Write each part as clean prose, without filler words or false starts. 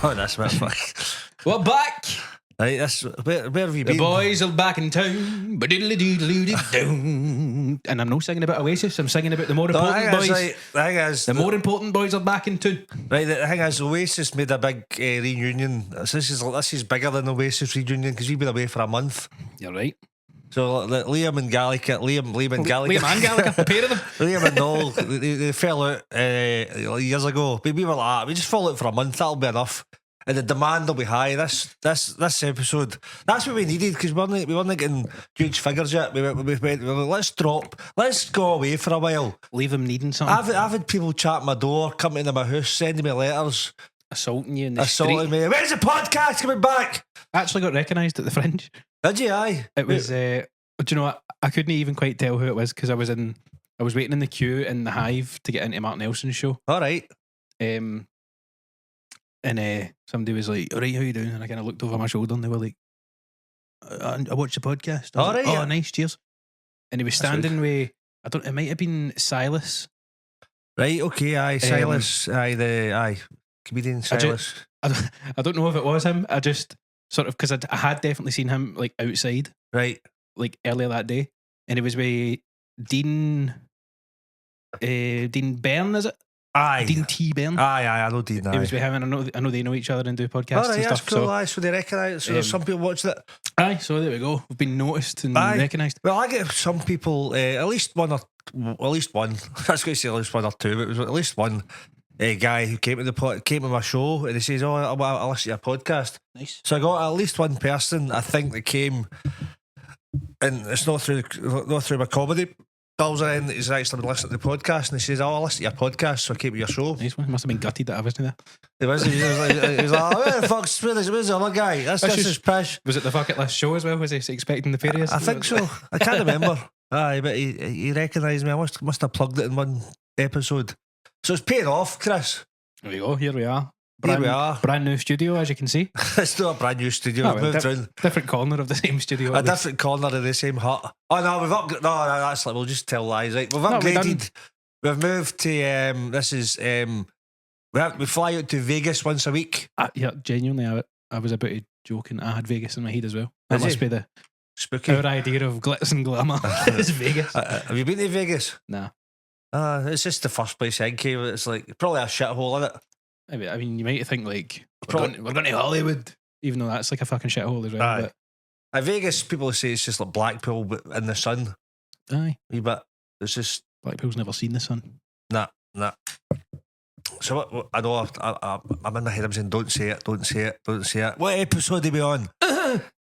Oh, that's my fuck. We're back. Right, where have you been? The boys are back in town. And I'm not singing about Oasis. I'm singing about the more important boys. The more important boys are back in town. Right, the thing is, Oasis made a big reunion. This is bigger than the Oasis reunion because we've been away for a month. You're right. So Liam and Gallagher, the pair of them. Liam and Noel, they fell out years ago. But we were like, we just fall out for a month. That'll be enough. And the demand will be high. This episode, that's what we needed because we weren't getting huge figures yet. We went, let's go away for a while. Leave them needing something. I've had people chat at my door, coming into my house, sending me letters, assaulting you in the street. Me. Where's the podcast coming back? I actually got recognised at the Fringe. Did you? Aye. It was. Do you know what? I couldn't even quite tell who it was because I was waiting in the queue in the Hive to get into Mark Nelson's show. All right. And somebody was like, "All right, how you doing?" And I kind of looked over my shoulder and they were like, "I watched the podcast." All right. Oh, nice, cheers. And he was standing with, it might have been Silas. Right. Okay. Aye. Silas. Comedian Silas. I don't know if it was him. I just sort of because I had definitely seen him like outside. Right. Like earlier that day, and it was with Dean Byrne, is it? Aye. Dean T. Byrne. Aye, I know Dean. It was with him, and I know they know each other and do podcasts and stuff. Cool, so they recognise. So some people watched it. Aye, so there we go. We've been noticed and recognised. Well, I get some people, at least one. I was going to say at least one or two, but it was at least one guy who came to my show and he says, "Oh, I listen to your podcast." Nice. So I got at least one person I think that came. And it's not through my comedy bills or anything. He's actually been listening to the podcast and he says, "Oh, I listen to your podcast, so I came to your show." Nice one. Must have been gutted that I wasn't there. He was like, "Where the fuck's where's the other guy? This is pish." Was it the bucket list show as well? Was he expecting the fairies? I think so. I can't remember. Aye, but he recognised me. I must have plugged it in one episode. So it's paid off, Chris. There we go. Here we are. Brand new studio, as you can see. It's still a brand new studio. We've moved around. Different corner of the same studio. A different corner of the same hut. Oh no, we've upgraded. No, that's like we'll just tell lies. Right, we've upgraded. We've moved to. This is. We fly out to Vegas once a week. Yeah, genuinely, I was about to joking. I had Vegas in my head as well. That must be the spooky. Our idea of glitz and glamour is Vegas. Have you been to Vegas? Nah. It's just the first place I came. It's like probably a shithole, isn't it? I mean, you might think like we're going to Hollywood, even though that's like a fucking shithole as well. Aye. At Vegas, people say it's just like Blackpool, but in the sun. Aye, wee bit. It's just Blackpool's never seen the sun. Nah. So what, I know I'm in my head. I'm saying, don't say it. What episode are we on?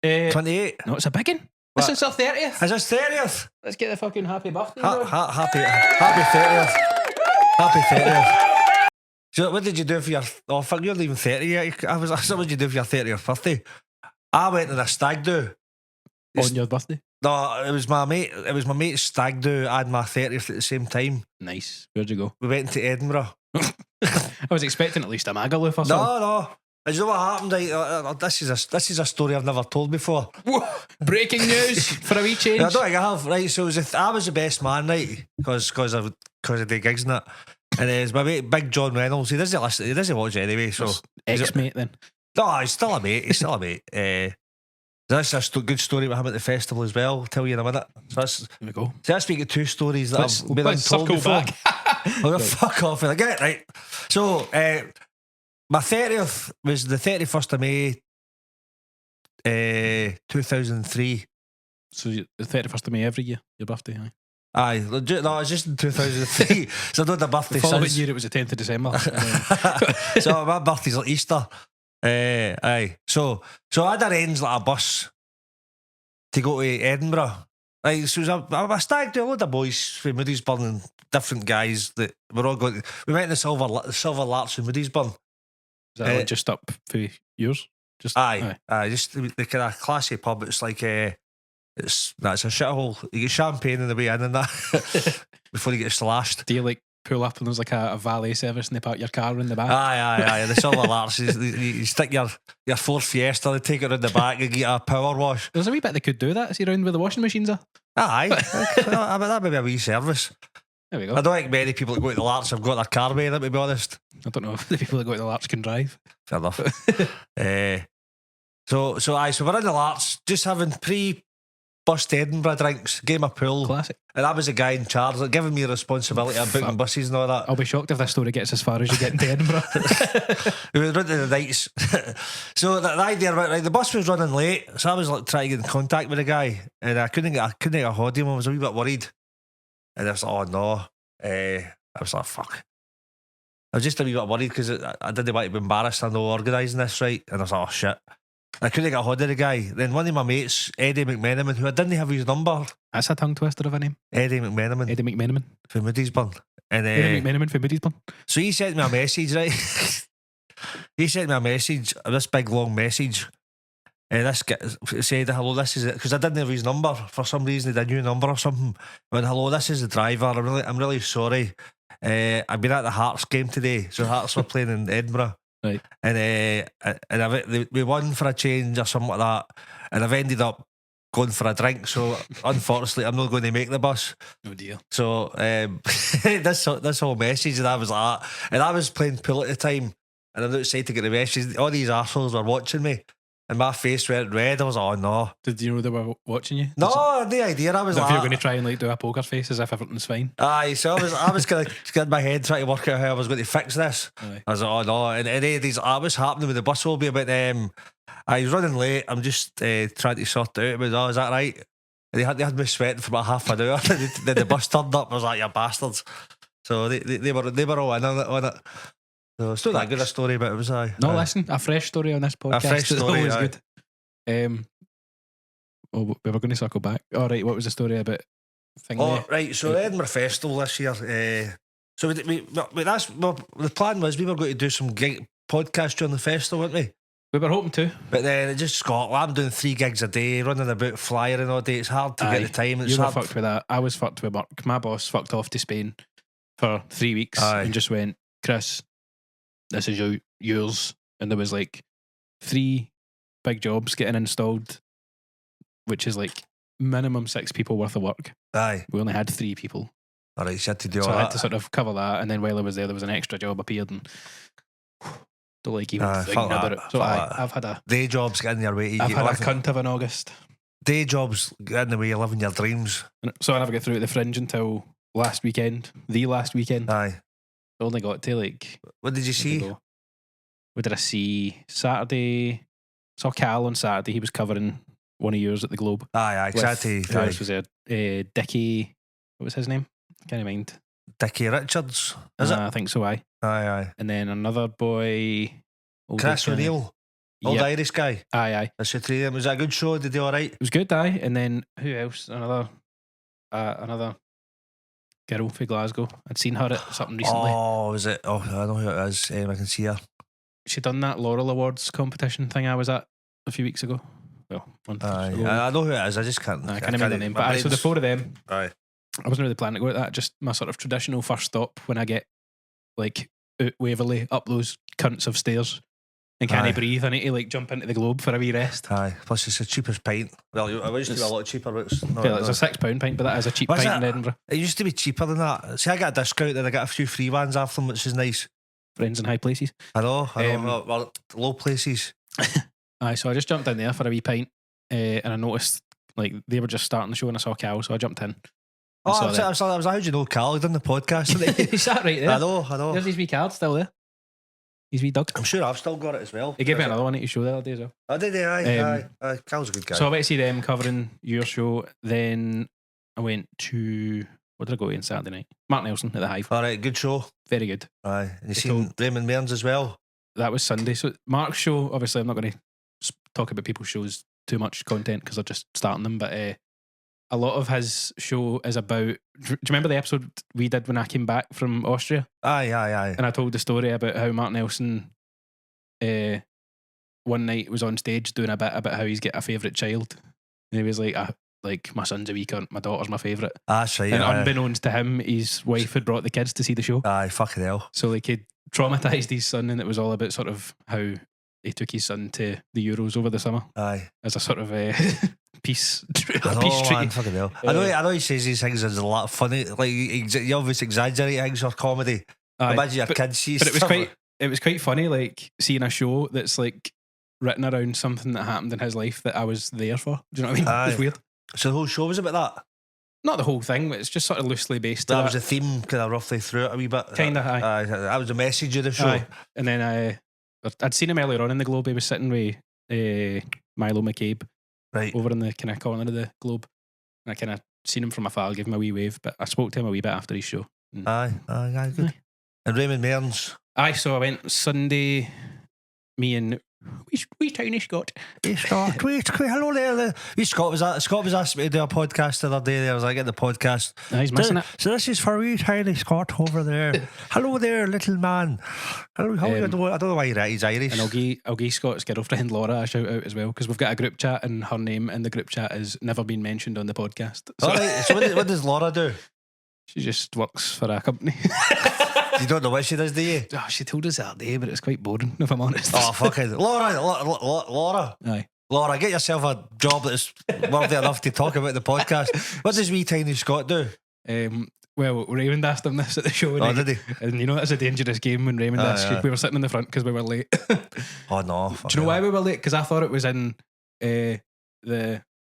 28. No, it's a big one. This is our 30th. Is this 30th? Let's get the fucking happy birthday. Happy 30th. Happy 30th. So what did you do for your? Oh fuck, you're not even 30 yet. What did you do for your 30th birthday? I went to a stag do. On your birthday? No, it was my mate. It was my mate's stag do and my 30th at the same time. Nice. Where'd you go? We went to Edinburgh. I was expecting at least a Magaluf or something. No. And you know what happened? This is a story I've never told before. Breaking news for a wee change. I don't think I have. Right, so I was the best man, right? Because of the gigs and that. And it's my mate, Big John Reynolds. He doesn't listen. He doesn't watch it anyway. So ex-mate then. No, he's still a mate. That's a good story about him at the festival as well. I'll tell you in a minute. So there we go. So that's speaking of two stories that I've been untold before. I'm gonna fuck off and I get it right. So my 30th was the 31st of May 2003. So the 31st of May every year, your birthday, aye? Aye, no, it's just in 2003. So I don't have a birthday the following year it was the 10th of December. So my birthday's like Easter. Aye. So I had arranged like a bus to go to Edinburgh. Right, so it was a stag do, a load of boys from Moodiesburn and different guys that were all going. We went to the Silver Larch in Moodiesburn. Is that just up for yours? Just aye. Just the kind of classy pub. It's like it's a shithole. You get champagne on the way in and that before you get slashed. Do you like pull up and there's like a valet service and they park your car in the back? Aye. The Silver Larch. You stick your Ford Fiesta, they take it in the back and get a power wash. There's a wee bit they could do that. See around where the washing machines are. Aye. That would be a wee service. There we go. I don't think many people that go to the Larts have got their car with them, to be honest. I don't know if the people that go to the Larts can drive. Fair enough. So we're in the Larts, just having pre-bus to Edinburgh drinks, game of pool. Classic. And I was the guy in charge, like, giving me a responsibility of booking buses and all that. I'll be shocked if this story gets as far as you get into Edinburgh. We were running the nights. So the idea about, right, the bus was running late, so I was like trying to get in contact with the guy, and I couldn't get a hold of him. I was a wee bit worried, and I was like, oh no. I was like, fuck. I was just a wee bit worried because I didn't want to be embarrassed. I know organising this, right, and I was like, oh shit. I couldn't get a hold of the guy. Then one of my mates, Eddie McMenamin, who I didn't have his number. That's a tongue twister of a name. Eddie McMenamin From Moodiesburn. And Eddie McMenamin from Moodiesburn. so he sent me a message, right? He sent me a message, this big long message. And this guy said, hello, this is it. Because I didn't have his number for some reason. He had a new number or something. I went, hello, this is the driver. I'm really sorry. I've been at the Hearts game today. So Hearts were playing in Edinburgh. Right. And we won for a change or something like that. And I've ended up going for a drink. So unfortunately, I'm not going to make the bus. Oh dear. So this whole message, and I was like that. And I was playing pool at the time. And I'm outside to get the message. All these arseholes were watching me. And my face went red. I was like, oh no. Did you know they were watching you? No, I had no idea. I was if like, you're going to try and like do a poker face as if everything's fine. Aye, so I was kind of getting my head trying to work out how I was going to fix this. Aye. I was like, oh no. And these, what's happening with the bus will be about I was running late. I'm just trying to sort it out. But is that right? And they had me sweating for about half an hour. Then the bus turned up. I was like, you bastards. So they were all in on it. So it's not that good a story, but it was Listen, a fresh story on this podcast. A fresh story, is always good. We were going to circle back. All right, what was the story about? Right. So the Edinburgh Festival this year. So the plan was we were going to do some podcasts during the festival, weren't we? We were hoping to, but then it just got. I'm doing 3 gigs a day, running about, flyering all day. It's hard to get the time. You were fucked with that. I was fucked with work. My boss fucked off to Spain for 3 weeks and just went, Chris, this is yours. And there was like 3 big jobs getting installed, which is like minimum 6 people worth of work. Aye. We only had 3 people. All right, so you had to do all that. So I had to that. sort of cover that, and then while I was there was an extra job appeared, and don't like even thinking about it. So I've had a day jobs getting in your way. I've had a cunt of an August. Day jobs get in the way of living your dreams. So I never get through at the Fringe until last weekend. Aye. I only got to like. What did you see? What did I see? Saturday. Saw Cal on Saturday. He was covering one of yours at the Globe. Aye. Exactly. Who else was there? Dickie. What was his name? I can't mind. Dickie Richards. Is it? I think so. Aye. And then another boy. Chris O'Neill. Old Irish guy. Aye. That's your 3 of them. Was that a good show? Did they all right? It was good. Aye. And then who else? Another girl from Glasgow. I'd seen her at something recently. Oh, was it? Oh, I know who it is. I can see her. She done that Laurel Awards competition thing I was at a few weeks ago. Well, month ago. I know who it is. I just can't. I can't remember the name. But so the 4 of them. Aye. I wasn't really planning to go at that. Just my sort of traditional first stop when I get like out Waverley up those cunts of stairs and can't breathe. I need to like jump into the Globe for a wee rest. Aye. Plus it's the cheapest pint. Well, it used to be a lot cheaper, but it's it's a £6 pint, but that is a cheap pint in Edinburgh. It used to be cheaper than that. See, I got a discount and I got a few free ones after them, which is nice. Friends in high places. I know. Well, low places. Aye, so I just jumped in there for a wee pint and I noticed like they were just starting the show and I saw Cal, so I jumped in. I was how do you know Cal? He done the podcast today. He sat right there. I know. There's his wee card still there. His wee dog. I'm sure I've still got it as well. He gave me another one to show the other day as well. I did, aye. Cal's a good guy. So I went to see them covering your show. Then I went to, what did I go to on Saturday night? Mark Nelson at the Hive. Alright, good show. Very good. Aye. And you seen Raymond Mearns as well? That was Sunday. So Mark's show, obviously I'm not going to talk about people's shows too much content because they're just starting them, but a lot of his show is about. Do you remember the episode we did when I came back from Austria? Aye. And I told the story about how Mark Nelson one night was on stage doing a bit about how he's got a favourite child. And he was like my son's a wee cunt, my daughter's my favourite. That's right. And unbeknownst to him, his wife had brought the kids to see the show. Aye, fucking hell. So like he'd traumatised his son, and it was all about sort of how he took his son to the Euros over the summer. Aye. As a sort of peace treaty. Man, fucking hell. I know he says these things as a lot of funny. Like he obviously exaggerate things for comedy. Imagine your kids see but stuff. It was quite funny, like seeing a show that's like written around something that happened in his life that I was there for. Do you know what I mean? Aye. It's weird. So the whole show was about that? Not the whole thing, but it's just sort of loosely based. That was the theme, kind of roughly through it a wee bit. Kind of, aye. That was the message of the show. Aye. And then I'd seen him earlier on in the Globe. He was sitting with Milo McCabe, right, over in the kind of corner of the Globe. And I kind of seen him from afar, give him a wee wave, but I spoke to him a wee bit after his show. Aye, good. Aye. And Raymond Mearns. Aye, so I went Sunday, me and wee tiny Scott. Hey Scott, wait, hello there. Wee Scott was asked me to do a podcast the other day. There was like at the podcast. He's missing it. So this is for wee tiny Scott over there. Hello there, little man. Hello, how are you? I don't know why he's Irish. And I'll give Scott's girlfriend Laura a shout out as well, because we've got a group chat and her name in the group chat has never been mentioned on the podcast. So, so what does Laura do? She just works for a company. You don't know what she does, do you? Oh, she told us that day, but it's quite boring, if I'm honest. Oh, fucking Laura. Aye. Laura, get yourself a job that's worthy enough to talk about the podcast. What does wee tiny Scott do? Well, Raymond asked him this at the show. Did he? And you know, that's a dangerous game when Raymond asked you. We were sitting in the front because we were late. Oh, no. Do you know why we were late? Because I thought it was in the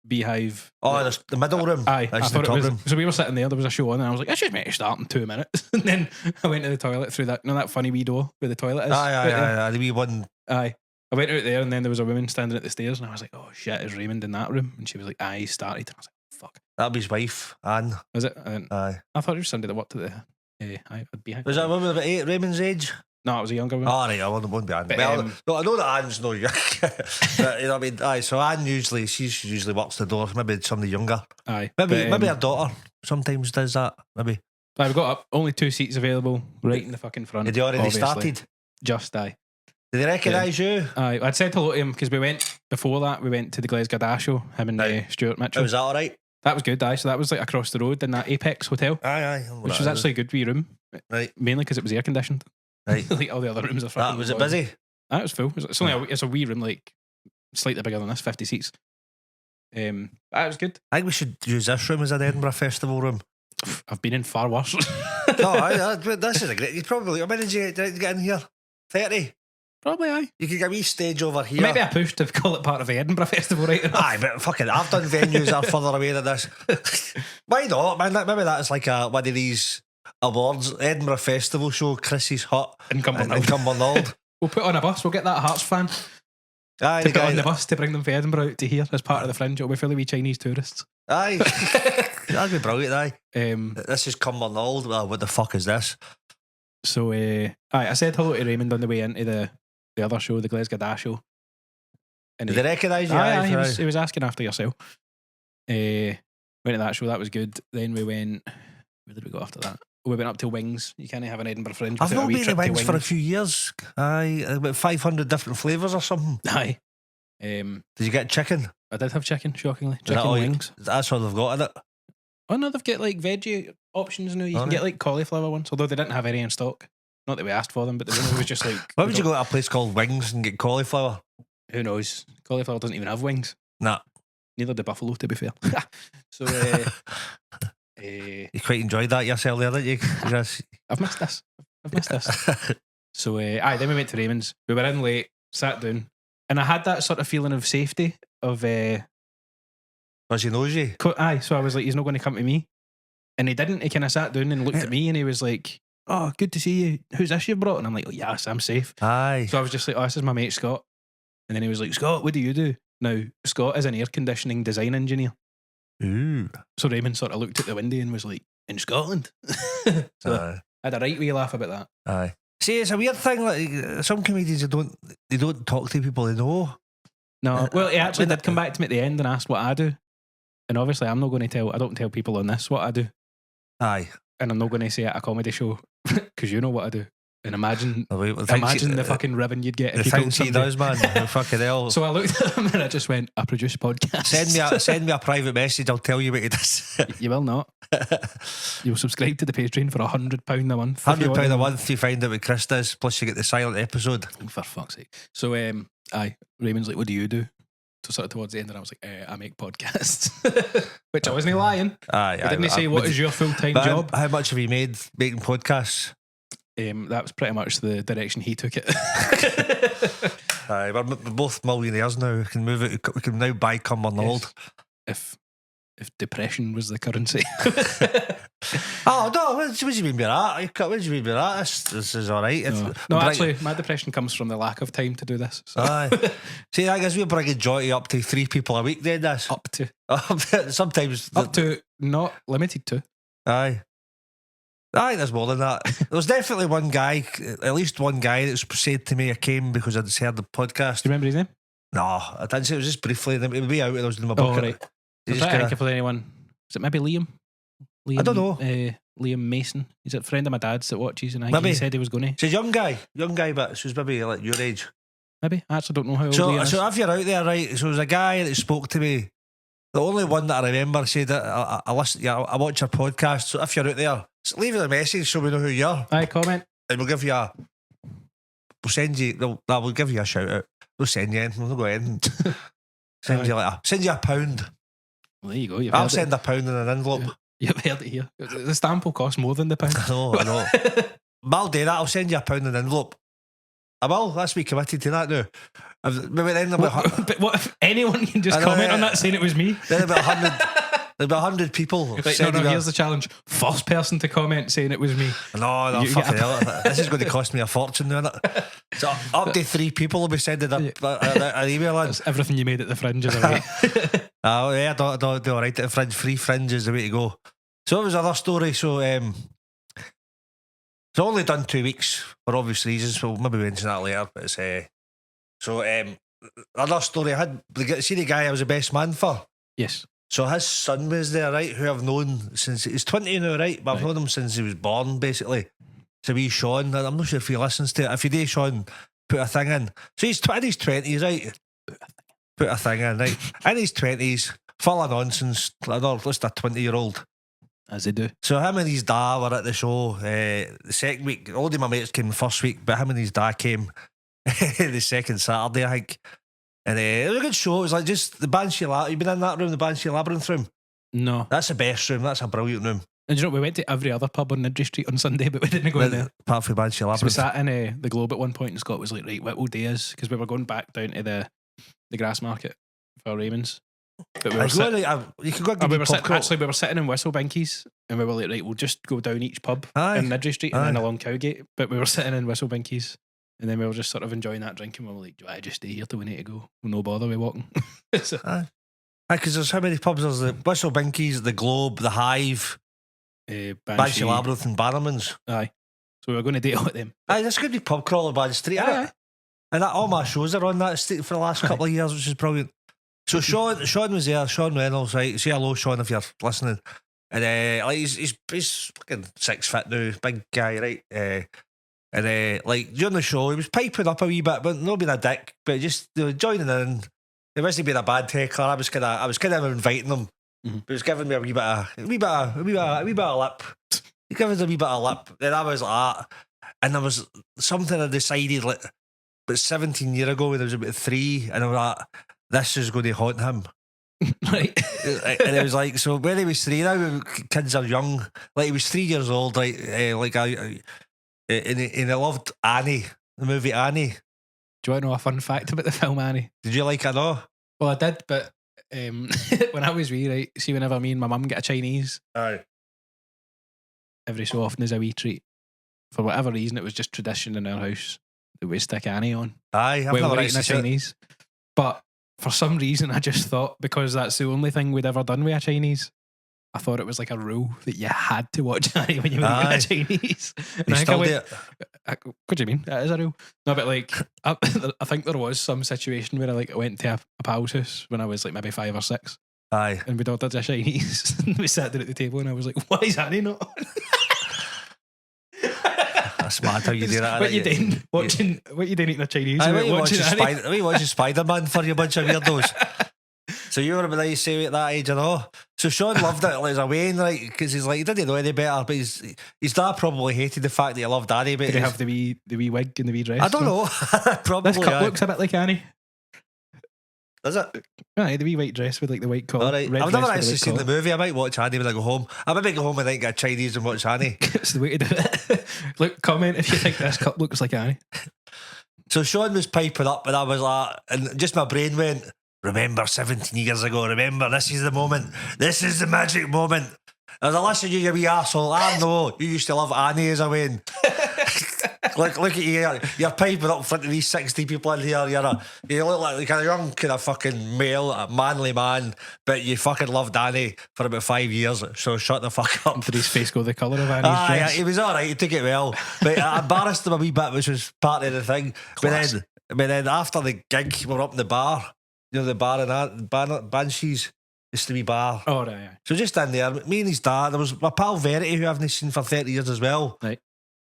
Beehive. Oh, the middle room. Aye, I thought it was. Room. So we were sitting there was a show on, and I was like, "It's just meant to start in 2 minutes." And then I went to the toilet through that, that funny wee door where the toilet is. Aye, the wee one. Aye, I went out there, and then there was a woman standing at the stairs, and I was like, "Oh shit, is Raymond in that room?" And she was like, "Aye, he started." And I was like, "Fuck." That'd be his wife, Anne. Was it? Aye. I thought it was somebody that worked at the Beehive. Was that a woman about Raymond's age? No, it was a younger one. Oh, right, I won't be Anne. But, no, I know that Anne's no young. But, you know what I mean? Aye, so Anne she usually walks the door. Maybe somebody younger. Aye. Maybe her daughter sometimes does that. Maybe. I've got up only 2 seats available right in the fucking front. Had you already started? Just aye. Did they recognise you? Aye. I'd said hello to him because we went to the Glasgow show, him and Stuart Mitchell. Was that alright? That was good, aye. So that was like across the road in that Apex hotel. Aye. Which was actually a good wee room. Right. Mainly because it was air conditioned. Right. Like all the other rooms are fucking. Was it busy? That was full. It's only it's a wee room, like slightly bigger than this, 50 seats. That was good. I think we should use this room as an Edinburgh Festival room. I've been in far worse. No, this is a great. You probably. How many did you get in here? 30. Probably aye. You could get a wee stage over here. Maybe I pushed to call it part of the Edinburgh Festival, right? Aye, but fucking, I've done venues that are further away than this. Why not, man? Maybe that's like one of these awards, Edinburgh Festival show, Chrissy's Hut in Cumbernauld. We'll put on a bus. We'll get that Hearts fan. Aye, to get on the bus to bring them from Edinburgh out to here as part of the Fringe. It'll be full of wee Chinese tourists. Aye. That'd be brilliant, aye. This is Cumbernauld. Well, what the fuck is this? So, I said hello to Raymond on the way into the other show, the Glasgow show. And did they recognise you? Aye, he was asking after yourself. Went to that show, that was good. Then we went, where did we go after that? We went up to Wings. You can't have an Edinburgh Fringe. I've not been to Wings for a few years. Aye, about 500 different flavours or something. Aye. Did you get chicken? I did have chicken, shockingly. Chicken wings. That's all they've got in it. Oh no, they've got like veggie options now. You can get like cauliflower ones, although they didn't have any in stock. Not that we asked for them, but the one was just like. Why would you go to a place called Wings and get cauliflower? Who knows? Cauliflower doesn't even have wings. Nah. Neither did buffalo, to be fair. So you quite enjoyed that yourself there, didn't you? I've missed this. So then we went to Raymond's. We were in late, sat down, and I had that sort of feeling of safety of because he knows you. Aye, so I was like, he's not going to come to me. And he didn't. He kind of sat down and looked at me and he was like, "Oh, good to see you. Who's this you brought?" And I'm like, "Oh, yes, I'm safe." Aye. So I was just like, "Oh, this is my mate Scott." And then he was like, "Scott, what do you do?" Now, Scott is an air conditioning design engineer. Ooh. So Raymond sort of looked at the window and was like, "In Scotland?" So I had a right wee laugh about that. Aye. See, it's a weird thing. Like some comedians, they don't talk to people they know. No, well, he actually did come back to me at the end and asked what I do. And obviously, I'm not going to I don't tell people on this what I do. Aye. And I'm not going to say at a comedy show because you know what I do. And imagine Thinks the fucking ribbon you'd get The if you told things he somebody. does, man. Fucking hell. So I looked at him and I just went, I produce podcasts. Send me a private message. I'll tell you what he does. You will not. You'll subscribe to the Patreon for £100 a month. £100 a month. You find out what Chris does. Plus you get the silent episode. For fuck's sake. So Raymond's like, what do you do? So sort of towards the end, and I was like, I make podcasts, which I wasn't lying. I didn't say what is your full-time job. How much have you made making podcasts? That was pretty much the direction he took it. We're both millionaires now. We can move it. We can now buy Cumbernauld. If depression was the currency. Oh no! What do you mean by that? What do you mean by that? This is all right. No, actually, my depression comes from the lack of time to do this. So. See, I guess we're bringing joy up to 3 people a week. Then this up to sometimes up to not limited to. Aye, there's more than that. There was definitely one guy, at least one guy, that's said to me I came because I'd heard the podcast. Do you remember his name? No, I didn't say it was just briefly. It would be out when I was in my bucket. Right. I'm trying to think if anyone. Is it maybe Liam? I don't know. Liam Mason. He's a friend of my dad's that watches, and maybe. He said he was going to. He's a young guy, but so he's maybe like your age. Maybe. I actually don't know how old he is. So if you're out there, right, so there's a guy that spoke to me. The only one that I remember said that I listen. Yeah, I watch your podcast. So if you're out there, just leave us a message so we know who you are. Aye, comment. And we'll give you we'll give you a shout out. We'll send you anything. We'll not go anything. Send you a £1. Well, there you go. I'll send £1 in an envelope. You've heard it here. The stamp will cost more than the £1. I know. But I'll do that. I'll send you £1 in an envelope. I will. That's me committed to that now. Maybe then but what if anyone can just comment on that saying it was me? Then about 100 people. Right, no, here's the challenge. First person to comment saying it was me. No, fucking hell. This is going to cost me a fortune now, isn't it? So up to 3 people will be sending an email in. That's everything you made at the Fringe is away. Oh yeah, do all right at the Fringe. Free Fringe is the way to go. So it was another story. So it's only done 2 weeks for obvious reasons. We'll maybe mention that later. But it's another story. I had see the guy I was the best man for. Yes. So his son was there, right? Who I've known since he's 20 now, right? But I've known him since he was born, basically. So wee Sean. I'm not sure if he listens to it. If you do, Sean, put a thing in. So he's in his 20s, right? Put a thing in, right? In his 20s, full of nonsense. Just a 20-year-old. As they do. So him and his dad were at the show the second week. All of my mates came the first week, but him and his dad came the second Saturday, I think. And it was a good show. It was like just the Banshee Labyrinth. You've been in that room, the Banshee Labyrinth room? No. That's the best room. That's a brilliant room. And you know, we went to every other pub on Nidry Street on Sunday, but we didn't go in there. Apart from Banshee Labyrinth. So we sat in the Globe at one point, and Scott was like, right, what will day is? Because we were going back down to the grass market for Raymond's. But we were sitting in Whistle Binkies, and we were like, right, we'll just go down each pub in Nidry Street and then along Cowgate. But we were sitting in Whistle Binkies, and then we were just sort of enjoying that drink, and we were like, do I just stay here till we need to go? No bother with walking. Because there's how many pubs? There's the Whistle Binkies, the Globe, the Hive, Banshee Labyrinth and Bannerman's. Aye. So we were going to date all of them. Aye, this could be pub crawler by the street. Aye. And all my shows are on that street for the last couple of years, which is brilliant. So Sean was there, Sean Reynolds, right? Say hello, Sean, if you're listening. And like he's fucking 6 foot now, big guy, right? And like during the show, he was piping up a wee bit, but not being a dick, but just joining in. He wasn't being a bad taker. I was kind of inviting him. Mm-hmm. But he was giving me a wee bit of lip. He gave us a wee bit of lip. Then I was like that. And there was something I decided like about 17 years ago when I was about 3, and I was like, this is going to haunt him. Right. And it was like, so when he was 3 now, kids are young. Like he was 3 years old, right? And he loved Annie, the movie Annie. Do you want to know a fun fact about the film Annie? Did you like it? No? Well, I did, but when I was wee, right, see, whenever me and my mum get a Chinese, aye, every so often is a wee treat. For whatever reason, it was just tradition in our house that we stick Annie on. Aye, I've never eaten a Chinese. But for some reason, I just thought, because that's the only thing we'd ever done with a Chinese, I thought it was like a rule that you had to watch Annie when you were eating a Chinese. You still do it? What do you mean? That is a rule. No, but like, I think there was some situation where I went to a pal's house when I was like maybe 5 or 6. Aye. And we'd ordered a Chinese. And we sat there at the table and I was like, why is Annie not on? That's mad how you do that. What you doing? Watching? What you doing eating a Chinese? Are you watching Spider-Man for you bunch of weirdos? So you were about to say at that age, I know. So Sean loved it like as a Wayne, right? Because he's like, he didn't know any better, but his dad probably hated the fact that he loved Annie. But did he have the wee wig and the wee dress? I don't know. Probably. This cup looks a bit like Annie. Does it? Aye, the wee white dress with like the white collar. All right. I've never actually seen the movie. I might watch Annie when I go home. I might go home and then get Chinese and watch Annie. It's the way to do it. Look, comment if you think this cup looks like Annie. So Sean was piping up and I was like, and just my brain went, remember 17 years ago, remember, this is the moment. This is the magic moment. As I listen to you wee arsehole, I know you used to love Annie as a Wayne. Look at you, you're piping up in front of these 60 people in here. You look like a young kind of fucking male, a manly man, but you fucking loved Annie for about 5 years, so shut the fuck up. Did his face go the colour of Annie's dress? Yeah, he was alright, he took it well. But I embarrassed him a wee bit, which was part of the thing. But then after the gig, we were up in the bar. You know, the bar in Banshees. It's the wee bar. Oh, right, yeah. So just in there, me and his dad, there was my pal Verity, who I haven't seen for 30 years as well. Right.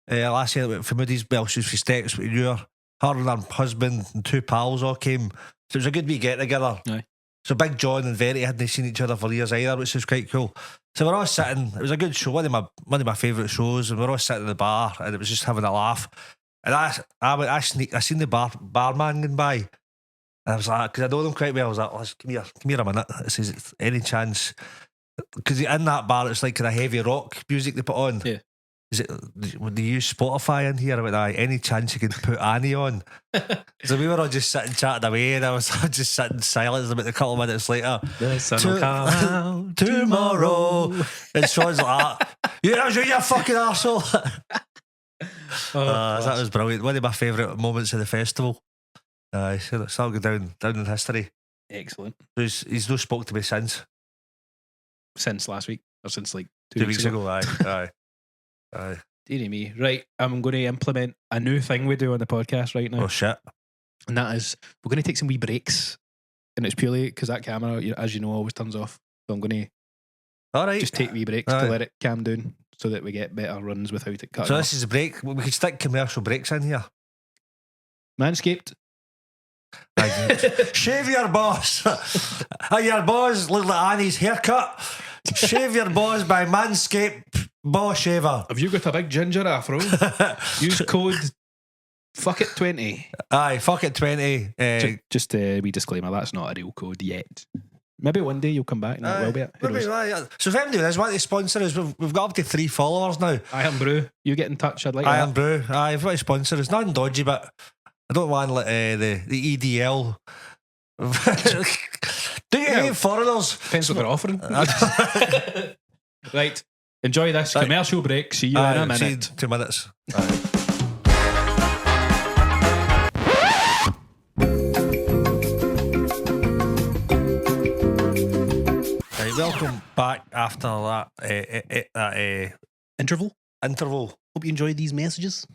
Last year, from Moody's, well, she was for Stex, but her and her husband and two pals all came. So it was a good wee get together. Aye. So Big John and Verity hadn't seen each other for years either, which was quite cool. So we're all sitting, it was a good show, one of my favourite shows, and we're all sitting in the bar, and it was just having a laugh. And I seen the barman going by. And I was like, because I know them quite well, I was like, come here a minute. It says, any chance? Because in that bar, it's like kind of heavy rock music they put on. Yeah. Would they use Spotify in here? I went, aye, any chance you could put Annie on? So we were all just sitting chatting away, and I was just sitting silent about a couple of minutes later. The sun will come out tomorrow. And Sean's like, you fucking arsehole. That was brilliant. One of my favourite moments of the festival. So it's all go down in history. Excellent. So he's no spoke to me since. Since last week, or since like 2 weeks ago. Aye. Dearie me. Right, I'm going to implement a new thing we do on the podcast right now. Oh shit. And that is, we're going to take some wee breaks. And it's purely because that camera, as you know, always turns off. So I'm going to just take wee breaks to let it calm down so that we get better runs without it cutting So off. this is a break. We could stick commercial breaks in here. Manscaped. Shave your balls. Your balls look like Annie's haircut. Shave your balls by Manscaped Ball Shaver. Have you got a big ginger afro? Use code FUCK-IT20. Aye, FUCK-IT20. Just a wee disclaimer, that's not a real code yet. Maybe one day you'll come back and it will be it. Who knows? So if anybody does want to sponsor us, we've got up to 3 followers now. I am Brew. You get in touch, I'd like I am Brew. Aye, if you want to sponsor us, nothing dodgy, but I don't want the EDL. Do you hate foreigners? Depends what they're offering. Right. Enjoy this commercial break. See you in a minute. 2 minutes. Welcome back after that interval. Hope you enjoyed these messages.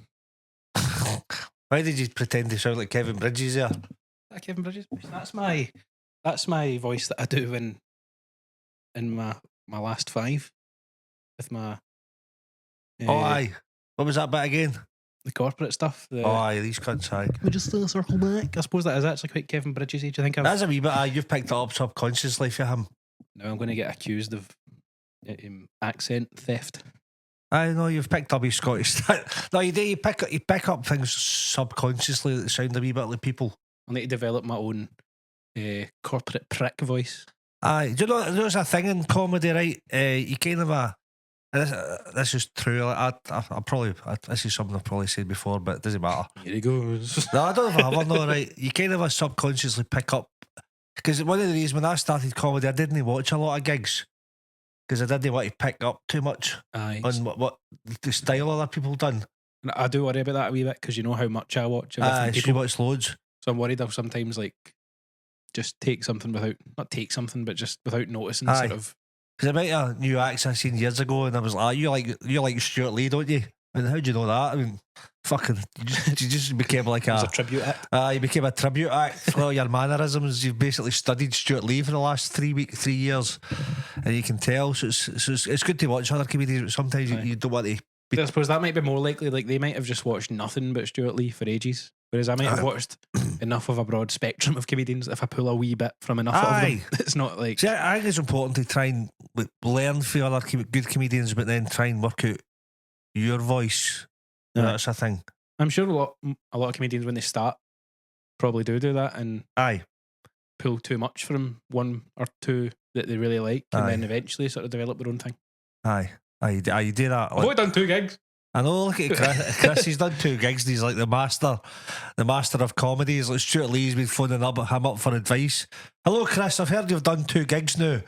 Why did you pretend to sound like Kevin Bridges there? Kevin Bridges. That's my voice that I do in my last 5 with my. Aye. What was that bit again? The corporate stuff. Aye, these cunts. Aye. Can we just circle back? I suppose that is actually quite Kevin Bridges' age. I think that's a wee bit. You've picked it up subconsciously for him. Now I'm going to get accused of accent theft. I know you've picked up his Scottish. No, you do. You pick up things subconsciously that sound a wee bit like people. I need to develop my own corporate prick voice. Aye, do you know there's a thing in comedy, right? You kind of this is true. I probably this is something I've probably said before, but it doesn't matter. Here he goes. No, I don't know if I have or not. Right, you kind of subconsciously pick up. Because one of the reasons when I started comedy, I didn't watch a lot of gigs because I didn't want to pick up too much on what the style other people done. And I do worry about that a wee bit because you know how much I watch. She watch loads. So I'm worried I'll sometimes just take something not take something, but just without noticing. Sort of. Because I met a new acts I seen years ago, and I was like, you like Stuart Lee, don't you? I mean, how do you know that? I mean, fucking, you just became like a tribute act. You became a tribute act. Well, your mannerisms, you've basically studied Stuart Lee for the last 3 years, and you can tell. So it's good to watch other comedians, but sometimes you don't want to I suppose that might be more likely. Like, they might have just watched nothing but Stuart Lee for ages. Whereas I might have watched enough of a broad spectrum of comedians. If I pull a wee bit from enough of them, it's not like... See, I think it's important to try and learn from other good comedians, but then try and work out your voice. That's a thing. I'm sure a lot of comedians, when they start, probably do that and pull too much from one or two that they really like, and then eventually sort of develop their own thing. You do that. I've only done 2 gigs. I know, look at Chris. He's done 2 gigs and he's like the master of comedy. He's like Stuart Lee's been phoning him up for advice. Hello, Chris, I've heard you've done 2 gigs now.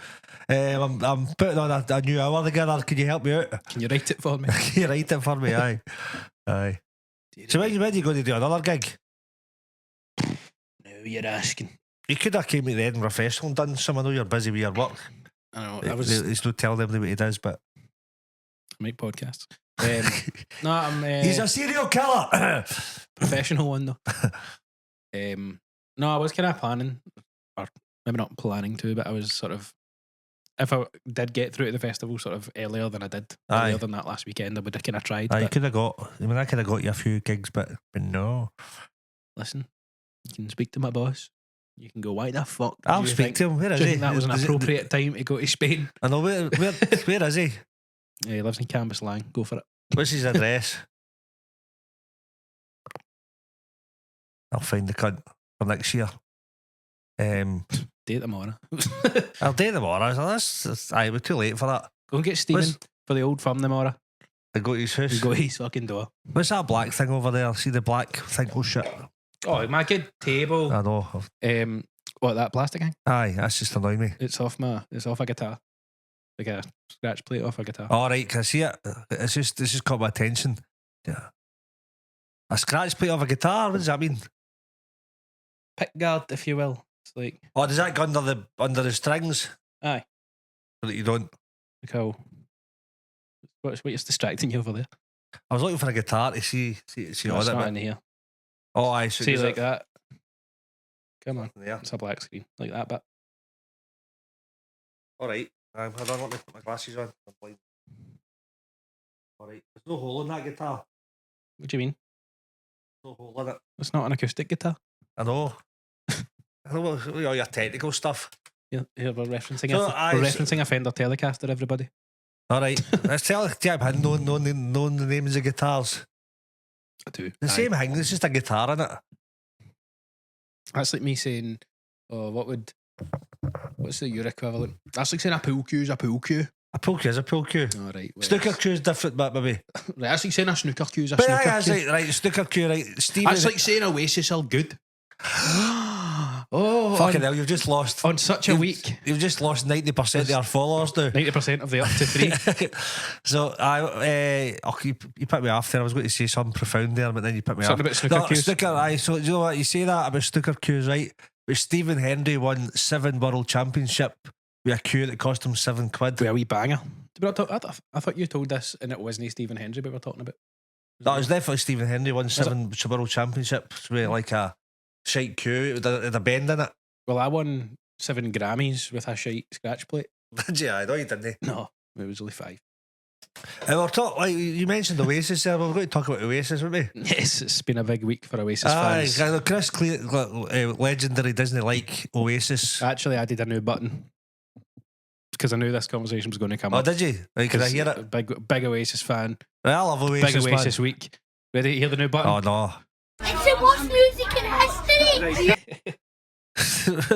I'm putting on a new hour together. Can you help me out? Can you write it for me? Can you write it for me? Aye. So when are you going to do another gig? No, you're asking. You could have came to the Edinburgh Festival and done some. I know you're busy with your work. I know. He's not telling everybody what he does, but I make podcasts. No, I'm. He's a serial killer. Professional one though. No, I was kind of planning, or maybe not planning to, but I was sort of, if I did get through to the festival sort of earlier than I did, earlier than that last weekend, I would have kind of tried. I could have got. I mean, I could have got you a few gigs, but no. Listen, you can speak to my boss. You can go, why the fuck? I'll speak to him. Where is he? That was an appropriate time to go to Spain. I know. Where is he? Yeah, he lives in Cambuslang. Go for it. What's his address? I'll find the cunt for next year. Date tomorrow. I'll date tomorrow. We're too late for that. Go and get Stephen for the old firm tomorrow. I go to his house. Go to his fucking door. What's that black thing over there? See the black thing? Oh shit. Oh, my good table. I know. What, that plastic thing? Aye, that's just annoying me. It's off a guitar. Like a scratch plate off a guitar. Alright, can I see it? This just caught my attention. Yeah. A scratch plate off a guitar? What does that mean? Pickguard, if you will. It's like, oh, does that go under the strings? Aye. So that you don't. Like how, what's distracting you over there? I was looking for a guitar to see no, on it's it. not in here. Oh, I see. See, like that. Come on. Yeah. It's a black screen. Like that bit. Alright. Hold on, let me put my glasses on. I'm blind. Alright. There's no hole in that guitar. What do you mean? No hole in it. It's not an acoustic guitar. I know. I know all your technical stuff. Yeah, we're referencing we're referencing a Fender Telecaster, everybody. Alright. Let's tell knowing the names of guitars. I do. The same thing, there's just a guitar in it. That's like me saying, what's the your equivalent? That's like saying a pool cue is a pool cue. A pool cue is a pool cue. Oh, right. Snooker cue is different, but maybe. Right, that's like saying a snooker cue is a snooker cue. Right, snooker cue, right. Steve. That's like saying Oasis are good. Oh, fucking hell, you've just lost. On such a week. You've just lost 90% of our followers now. 90% of the up to 3. So, you put me off there. I was going to say something profound there, but then you put me something off. About snooker cues. So, do you know what? You say that about snooker cues, right? But Stephen Hendry won 7 world championship with a cue that cost him £7. With a wee banger. I thought you told this and it wasn't Stephen Hendry we were talking about. That was definitely Stephen Hendry won 7 world championships with like a shite cue with a bend in it. Well, I won 7 Grammys with a shite scratch plate. Did you? I know you didn't. No, it was only 5. We're like you mentioned Oasis there. We're going to talk about Oasis, weren't we? Yes, it's been a big week for Oasis fans. Chris legendary Disney like Oasis. Actually, I did a new button because I knew this conversation was going to come up. Oh, did you? Right, could I hear it? Big Oasis fan. Right, I love Oasis. Big Oasis week. Ready to hear the new button? Oh no! It's the worst music in history.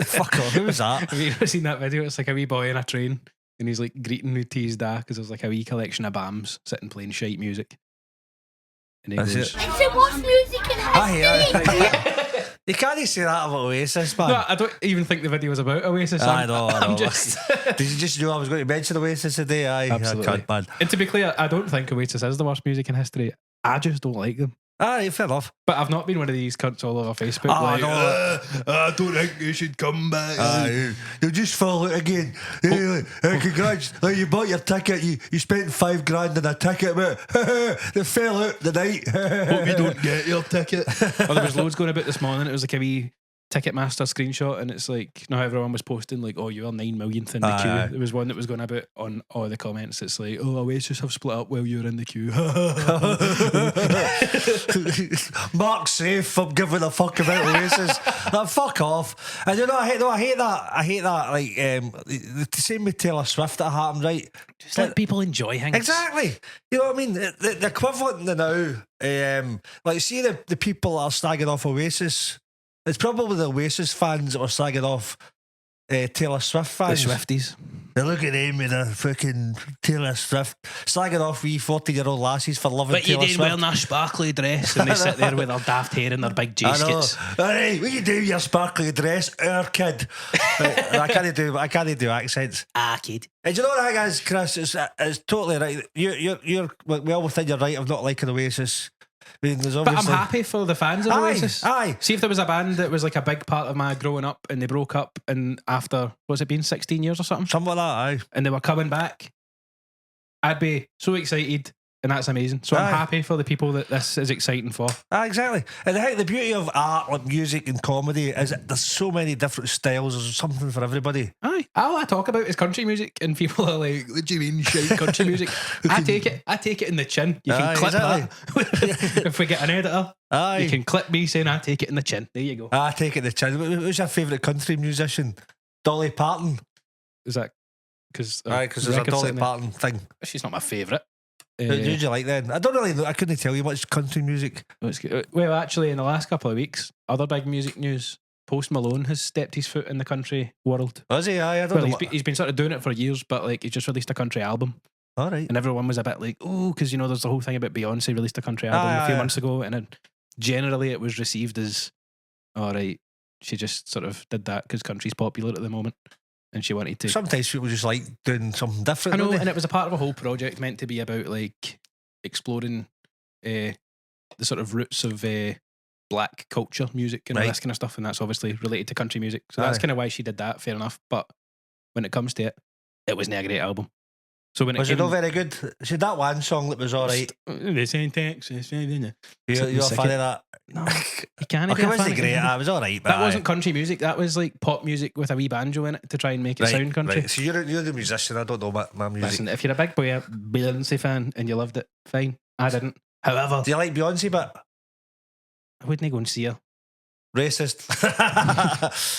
Fuck off! Who was that? Have you ever seen that video? It's like a wee boy in a train and he's like greeting who teased da because there's like a wee collection of BAMs sitting playing shite music. And he goes, It's the worst music in history. You can't say that about Oasis, man. No, I don't even think the video was about Oasis. I know. I'm just Did you just know I was going to mention Oasis today? Aye, absolutely. I can't, man. And to be clear, I don't think Oasis is the worst music in history. I just don't like them. Aye, fair enough. But I've not been one of these cunts all over Facebook. I don't think you should come back. You'll just fall out again. Congrats, you bought your ticket. You spent $5,000 on a ticket, but they fell out the night. Hope you don't get your ticket. There was loads going about this morning. It was like a wee Ticketmaster screenshot, and it's like, no, everyone was posting like, oh, you're 9 millionth in the queue. There was one that was going about on all the comments. It's like, oh, Oasis have split up while you're in the queue. Mark's safe from giving a fuck about Oasis. Like, fuck off. And you know, I hate that. I hate that. Like the same with Taylor Swift that happened, right? Just let people enjoy things. Exactly. You know what I mean? The equivalent to now, like, see the people that are slagging off Oasis. It's probably the Oasis fans that were slagging off Taylor Swift fans. The Swifties. They look at them with a fucking Taylor Swift, slagging off wee 40-year-old lassies for loving but Taylor Swift. But you wearing a sparkly dress and they sit there with their daft hair and their big J-skits. Hey, what you do with your sparkly dress, kid? I can't do accents. Kid. And you know what the thing is, Chris? It's totally right. You're well within your right of not liking Oasis. I mean, there's obviously... But I'm happy for the fans of Oasis. Aye. See, if there was a band that was like a big part of my growing up and they broke up, and after, what's it been, 16 years or something? Something like that, aye. And they were coming back, I'd be so excited, and that's amazing. So I'm happy for the people that this is exciting for. Exactly. And I think the beauty of art, like music and comedy, is that there's so many different styles. There's something for everybody. Aye. All I talk about is country music, and people are like, what do you mean shite country music? I take it in the chin. You can clip that. If we get an editor, you can clip me saying I take it in the chin. There you go. I take it in the chin. Who's your favourite country musician? Dolly Parton. Is that because there's a Dolly Parton thing? She's not my favourite. Who did you like then? I don't really know. I couldn't tell you much country music. Well, actually, in the last couple of weeks, other big music news. Post Malone has stepped his foot in the country world. Was he? I don't know. He's been sort of doing it for years, but like he just released a country album. All right. And everyone was a bit like, oh, because you know there's the whole thing about Beyonce released a country album a few months ago, and generally it was received as, all right, she just sort of did that because country's popular at the moment, and she wanted to. Sometimes people just like doing something different. I know, and it was a part of a whole project meant to be about like exploring the sort of roots of black culture music and all this kind of stuff, and that's obviously related to country music. So that's kind of why she did that. Fair enough, but when it comes to it, it wasn't a great album. So when was it not very good? She had that one song that was all right. The same Texas. You're a fan of that? No, you can't. Okay, wasn't great. It was all right, but that wasn't country music. That was like pop music with a wee banjo in it to try and make it sound country. Right. So you're the musician. I don't know my music. Listen, if you're a big Beyonce fan and you loved it, fine. I didn't. However, do you like Beyonce? But I wouldn't go and see her. Racist.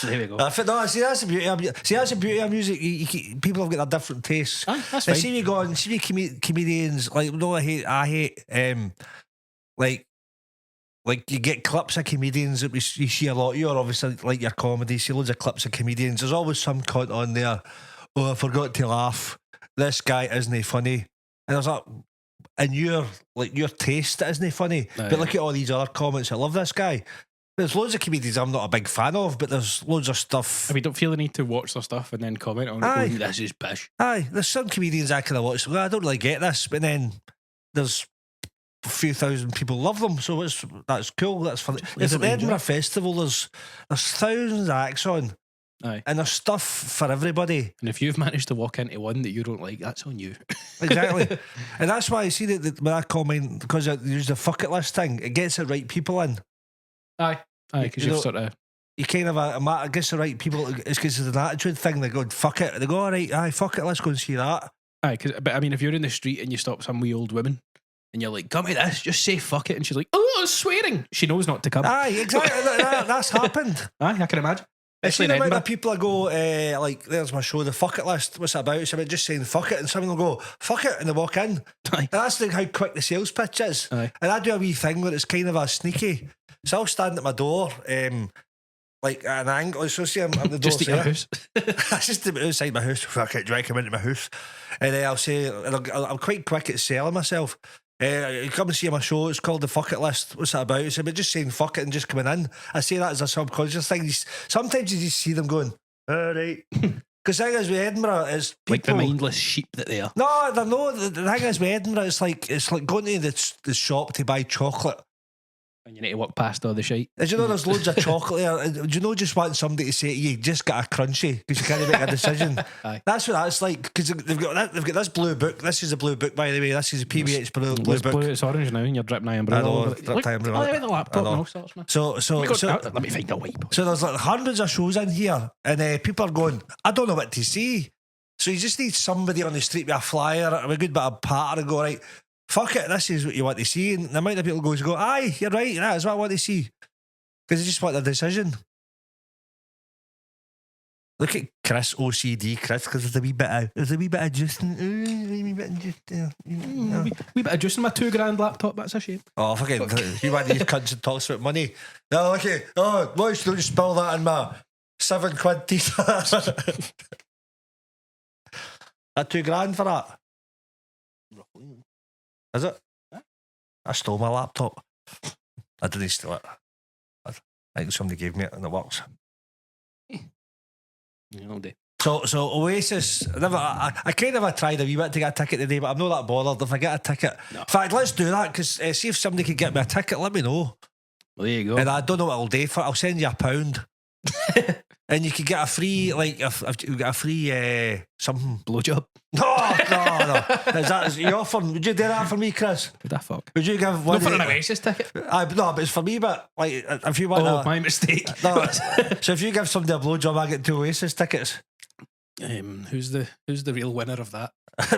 There we go. No, see, that's the beauty of music. People have got their different tastes. That's fine. See me going. See me comedians like. No, I hate. Like you get clips of comedians that you see a lot. You're obviously like your comedy. You see loads of clips of comedians. There's always some cunt on there. Oh, I forgot to laugh. This guy isn't funny. And there's that. And your taste isn't funny. But look at all these other comments. I love this guy. There's loads of comedians I'm not a big fan of, but there's loads of stuff. I mean, don't feel the need to watch their stuff and then comment on it. Going, this is pish. Aye, there's some comedians I kind of watch. Well, I don't really get this, but then there's a few thousand people love them, so that's cool. That's funny. It's at the Edinburgh Festival. There's thousands of acts on. Aye. And there's stuff for everybody. And if you've managed to walk into one that you don't like, that's on you. Exactly. And that's why I see that when I comment, because I use the fuck it list thing, it gets the right people in. Aye, because you've sort of... You kind of, I guess the right people, it's because it's an attitude thing. They go, fuck it. They go, all right, aye, fuck it, let's go and see that. Aye, but I mean, if you're in the street and you stop some wee old woman and you're like, come to this, just say fuck it. And she's like, oh, it's swearing. She knows not to come. Aye, exactly. That's happened. Aye, I can imagine. I see the amount of people that go, like, there's my show, the fuck it list. What's it about? It's about just saying fuck it, and someone will go, fuck it, and they walk in. Aye. And that's how quick the sales pitch is. Aye. And I do a wee thing where it's kind of a sneaky. So I'll stand at my door, like at an angle. So see, I'm at the door. Just at your house. Just outside my house. Fuck it, do I come into my house? And then I'll say, I'm quite quick at selling myself. You come and see my show, it's called The Fuck It List. What's that about? It's about just saying fuck it and just coming in. I say that as a subconscious thing. Sometimes you just see them going, alright. Because the thing is with Edinburgh is people, like the mindless sheep that they are. No, they're not. The thing is with Edinburgh, it's like going to the shop to buy chocolate. And you need to walk past all the shite. Did you know there's loads of chocolate here? Do you know just want somebody to say to you, just got a crunchy because you can't make a decision? Aye. That's what that's like, because they've got this blue book. This is a blue book, by the way. This is a PBH blue It's book. blue, it's orange now, and you're dripping eye umbrella. I know, over it. dripped eye umbrella. Oh, the laptop and all sorts, man. So Let me find a wipe. So there's like hundreds of shows in here, and people are going, I don't know what to see. So you just need somebody on the street with a flyer, a good bit of patter, and go, right, fuck it, this is what you want to see. And the amount of people go, aye, you're right, that is what I want to see. Because they just want a decision. Look at Chris, OCD Chris, because there's a wee bit of Justin. Wee bit of adjusting my $2,000 laptop, that's a shame. Oh, fucking, you want these cunts and talks about money. No, okay, oh, boys, don't just spill that in my £7 t-shirt. That $2,000 for that? Is it? I stole my laptop. I didn't steal it. I think somebody gave me it and it works. So Oasis, I kind of tried a wee bit to get a ticket today, but I'm not that bothered if I get a ticket. No. In fact, let's do that, because see if somebody could get me a ticket, let me know. Well, there you go. And I don't know what I'll do for it. I'll send you £1. And you could get a free, like, you get a free something. Blowjob. No. Is you offering? Would you do that for me, Chris? What the fuck? Would you give one? Not for an Oasis ticket. No, but it's for me. But like, if you want, my mistake. No, so if you give somebody a blowjob, I get 2 Oasis tickets. Who's the real winner of that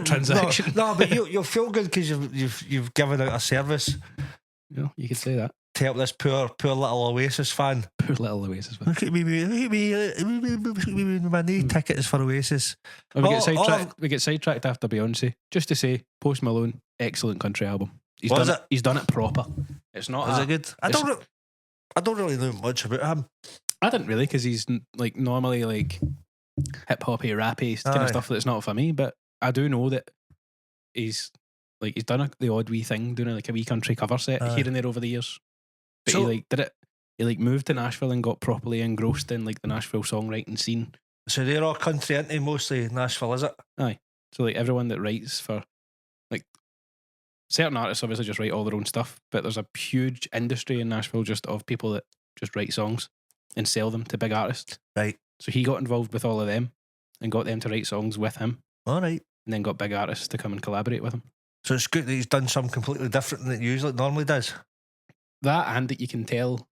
transaction? No, but you'll feel good because you've given out a service. No, you could say that. To help this poor little Oasis fan. Poor little Oasis fan. Look at me, my new tickets for Oasis. We get sidetracked after Beyonce. Just to say, Post Malone, excellent country album. He's done it proper. It's not. Is it good? I don't really know much about him. I didn't really, because he's like normally like hip hoppy, rappy kind of stuff that's not for me. But I do know that he's done the odd wee thing, doing like a wee country cover set here and there over the years. But he did it. He moved to Nashville and got properly engrossed in like the Nashville songwriting scene. So they're all country, aren't they? Mostly Nashville, is it? Aye. So like everyone that writes for like certain artists obviously just write all their own stuff, but there's a huge industry in Nashville just of people that just write songs and sell them to big artists. Right. So he got involved with all of them and got them to write songs with him. All right. And then got big artists to come and collaborate with him. So it's good that he's done something completely different than he normally does. That, and that you can tell,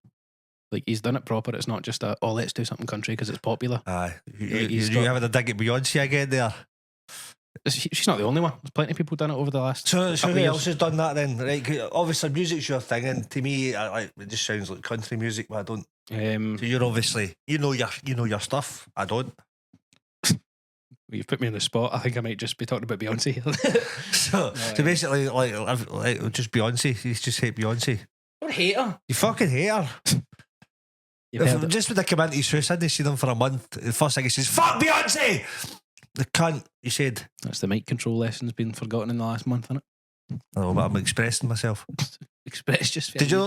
like, he's done it proper. It's not just let's do something country because it's popular. Aye. You having a dig at Beyonce again there? She's not the only one. There's plenty of people done it over the last. So who else has done that then? Right, obviously music's your thing, and to me, it just sounds like country music, but I don't. So you're obviously you know your stuff. I don't. Well, you've put me on the spot. I think I might just be talking about Beyonce. so basically, like just Beyonce. You just hate Beyonce. Don't hate her. You fucking hate her. Just when they come into his house, I'd seen them for a month. The first thing he says, "Fuck Beyonce." The cunt, he said. That's the mic control lessons been forgotten in the last month, isn't it? Oh, but I'm expressing myself. Express just. Did you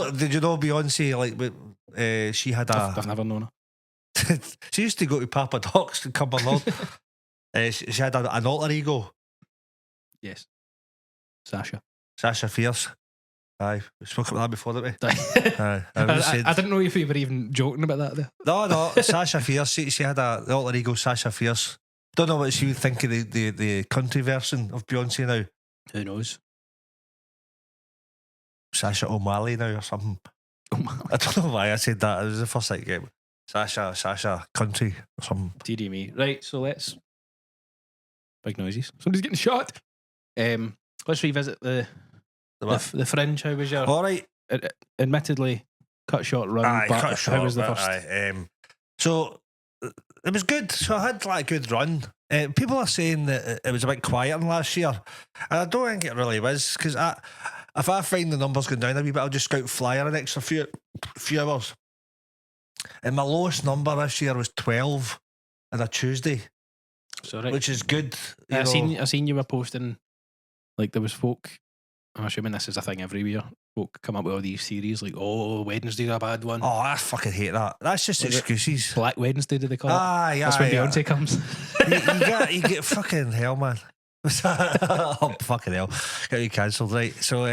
know Beyonce? Like, she had a. I've never known her. She used to go to Papa Doc's in Cumbernauld. She had an alter ego. Yes. Sasha Fierce. Aye, we spoke about that before, didn't we? Aye. I didn't know if you were even joking about that there. No, Sasha Fierce. She had the alter ego, Sasha Fierce. Don't know what she would think of the country version of Beyonce now. Who knows? Sasha O'Malley now or something. O'Malley. I don't know why I said that. It was the first thing I get. Sasha country or something. TD me. Right, so let's. Big noises. Somebody's getting shot. Let's revisit the Fringe. How was your? All right. Admittedly, cut short run. Aye, but cut short. How was the first? Aye, so it was good. So I had like a good run. People are saying that it was a bit quieter than last year, and I don't think it really was, because if I find the numbers going down a wee bit, I'll just go out flyer an extra few hours. And my lowest number this year was 12 on a Tuesday. So, right. Which is good. I seen you were posting, like, there was folk, I'm assuming this is a thing every year, folk come up with all these theories like, Wednesday's a bad one. Oh, I fucking hate that. That's just excuses. Black Wednesday, do they call it? That's when Beyonce comes. you get fucking hell, man. Oh, fucking hell. Get you cancelled, right? So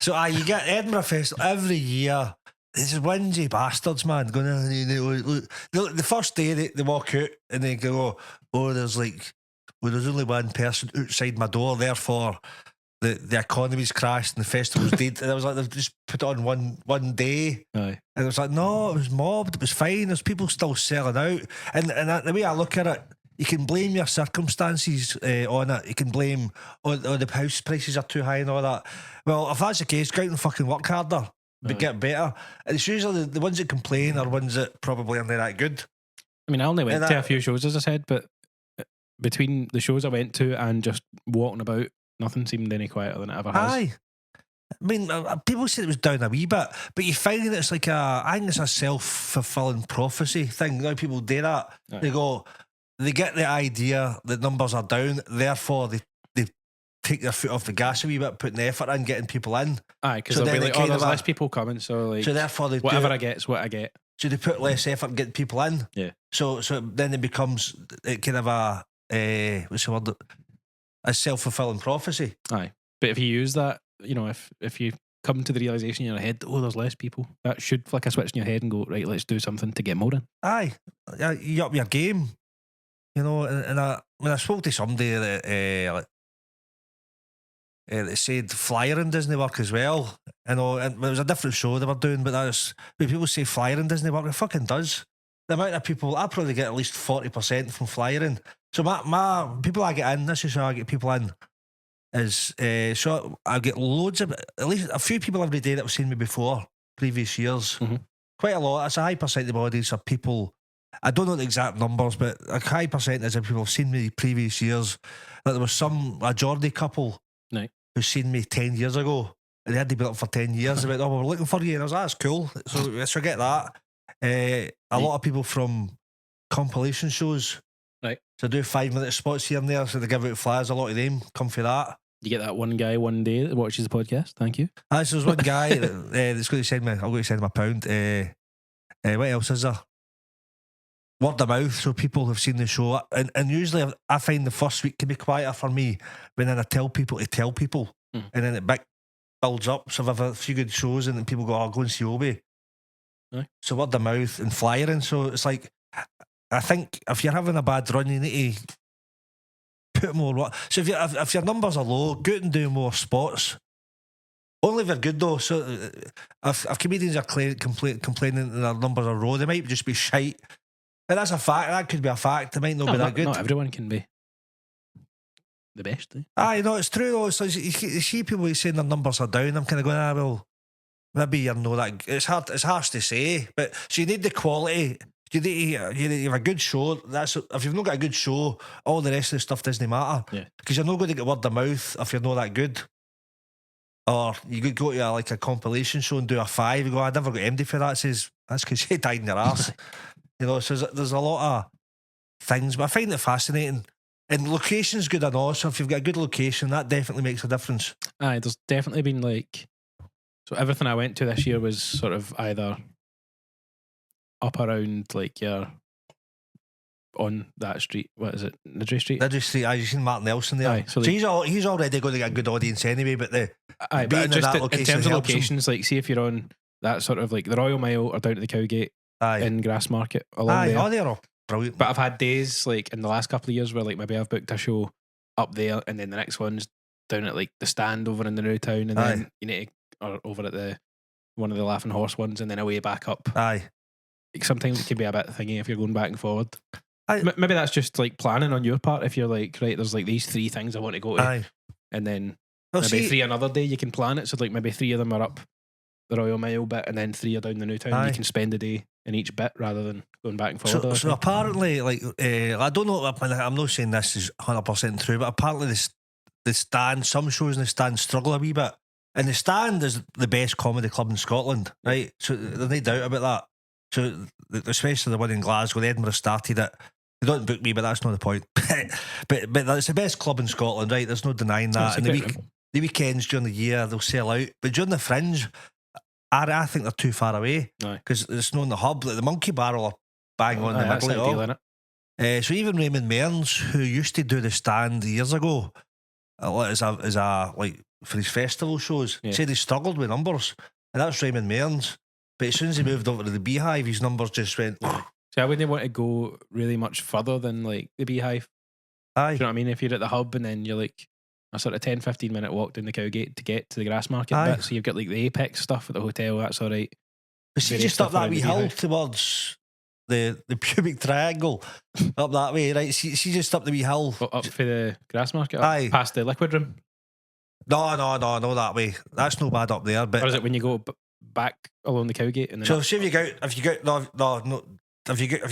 So you get Edinburgh Festival every year. These whingy bastards, man, going the first day they walk out and they go, there's only one person outside my door, therefore the economy's crashed and the festival's dead. And I was like, they've just put it on one day. Aye. And it was like, no, it was mobbed, it was fine, there's people still selling out. And the way I look at it, you can blame your circumstances on it. You can blame the house prices are too high and all that. Well, if that's the case, go out and fucking work harder, but get better. And it's usually the ones that complain are ones that probably aren't that good. I mean, I only went to a few shows, as I said, but between the shows I went to and just walking about, nothing seemed any quieter than it ever has. Aye. I mean, people said it was down a wee bit, but you find that it's like I think it's a self-fulfilling prophecy thing. Now people do that. Aye. They get the idea that numbers are down, therefore they take their foot off the gas a wee bit, putting the effort in, getting people in. Aye, because they'll be like, there's less people coming, so like, so therefore they whatever I get is what I get. So they put less effort in getting people in. Yeah. So then it becomes kind of what's the word? A self-fulfilling prophecy. Aye, but if you use that, if you come to the realisation in your head, there's less people, that should flick a switch in your head and go, right, let's do something to get more in. Aye, you up your game. And when I spoke to somebody that said flyering doesn't work as well, and it was a different show they were doing, but that's when people say flyering doesn't work, it fucking does. The amount of people, I probably get at least 40% from flyering. So my people I get in, this is how I get people in, is so I get loads of, at least a few people every day that have seen me before, previous years. Mm-hmm. Quite a lot. It's a high percentage of the audience of people. I don't know the exact numbers, but a high percentage of people have seen me previous years. Like there was a Geordie couple who seen me 10 years ago, and they had to be up for 10 years. They went, we're looking for you, and I was like, that's cool. So get that. A lot of people from compilation shows. Right. So do 5-minute spots here and there, so they give out flyers. A lot of them come for that. You get that one guy one day that watches the podcast. Thank you. So there's one guy that's going to send me. I'm going to send him £1. What else is there? Word of mouth, so people have seen the show, and usually I find the first week can be quieter for me when then I tell people to tell people, and then it builds up. So if I have a few good shows, and then people go, go and see Obie. Right. So word of mouth and flyering. So it's like, I think if you're having a bad run, you need to put more work. So if your numbers are low, go out and do more spots. Only if they're good though. So if comedians are complaining that their numbers are low, they might just be shite. And that's a fact. That could be a fact. It might not be that good. Not everyone can be the best. Aye, no, it's true though. It's like you see people saying their numbers are down. I'm kind of going, well, maybe you're not that. It's harsh to say, but so you need the quality. You need to have a good show. If you've not got a good show, all the rest of the stuff doesn't matter. Yeah, because you're not going to get word of mouth if you're not that good. Or you could go to a compilation show and do a 5. You go, I never got empty for that. It says that's because you died in your arse. So there's a lot of things, but I find it fascinating. And location's good enough, so if you've got a good location, that definitely makes a difference. Aye, there's definitely been so everything I went to this year was sort of either up around your on that street. What is it? Nidri Street? Nidri Street. You've seen Martin Nelson there. Aye, so he's already going to get a good audience anyway, but but just in terms of locations, see if you're on that sort of the Royal Mile or down to the Cowgate. Aye. In Grassmarket along there. They're all brilliant. But I've had days in the last couple of years where maybe I've booked a show up there and then the next one's down at the stand over in the new town, and then you need to, or over at one of the Laughing Horse ones, and then away back up. Aye. Sometimes it can be a bit thingy if you're going back and forward. Maybe that's just planning on your part. If you're right, there's these 3 things I want to go to. Aye. And then maybe 3 another day you can plan it. So maybe 3 of them are up the Royal Mile bit, and then 3 are down the new town. You can spend a day in each bit rather than going back and forward. So apparently, I don't know, I'm not saying this is 100% true, but apparently the stand, some shows in the stand struggle a wee bit. And the stand is the best comedy club in Scotland, right? So there's no doubt about that. So especially the one in Glasgow, Edinburgh started it. They don't book me, but that's not the point. but it's the best club in Scotland, right? There's no denying that. And the weekends during the year they'll sell out, but during the Fringe, I think they're too far away because it's not in the hub. The Monkey Barrel are bang on the middle of it. So even Raymond Mearns, who used to do the stand years ago, as a for his festival shows. Yeah. Said he struggled with numbers, and that's Raymond Mearns. But as soon as he moved over to the Beehive, his numbers just went. So I wouldn't want to go really much further than like the Beehive. Aye. Do you know what I mean? If you're at the hub and then you're like a sort of 10-15 minute walk down the Cowgate to get to the Grass Market bit, so you've got like the Apex stuff at the hotel, that's all right. But see, just up that wee hill towards the pubic triangle, up that way, right? See just up the wee hill. Up for the Grass Market? Aye. Past the liquid room? No, that way. That's no bad up there. But or is it when you go back along the Cowgate? And then so, see if you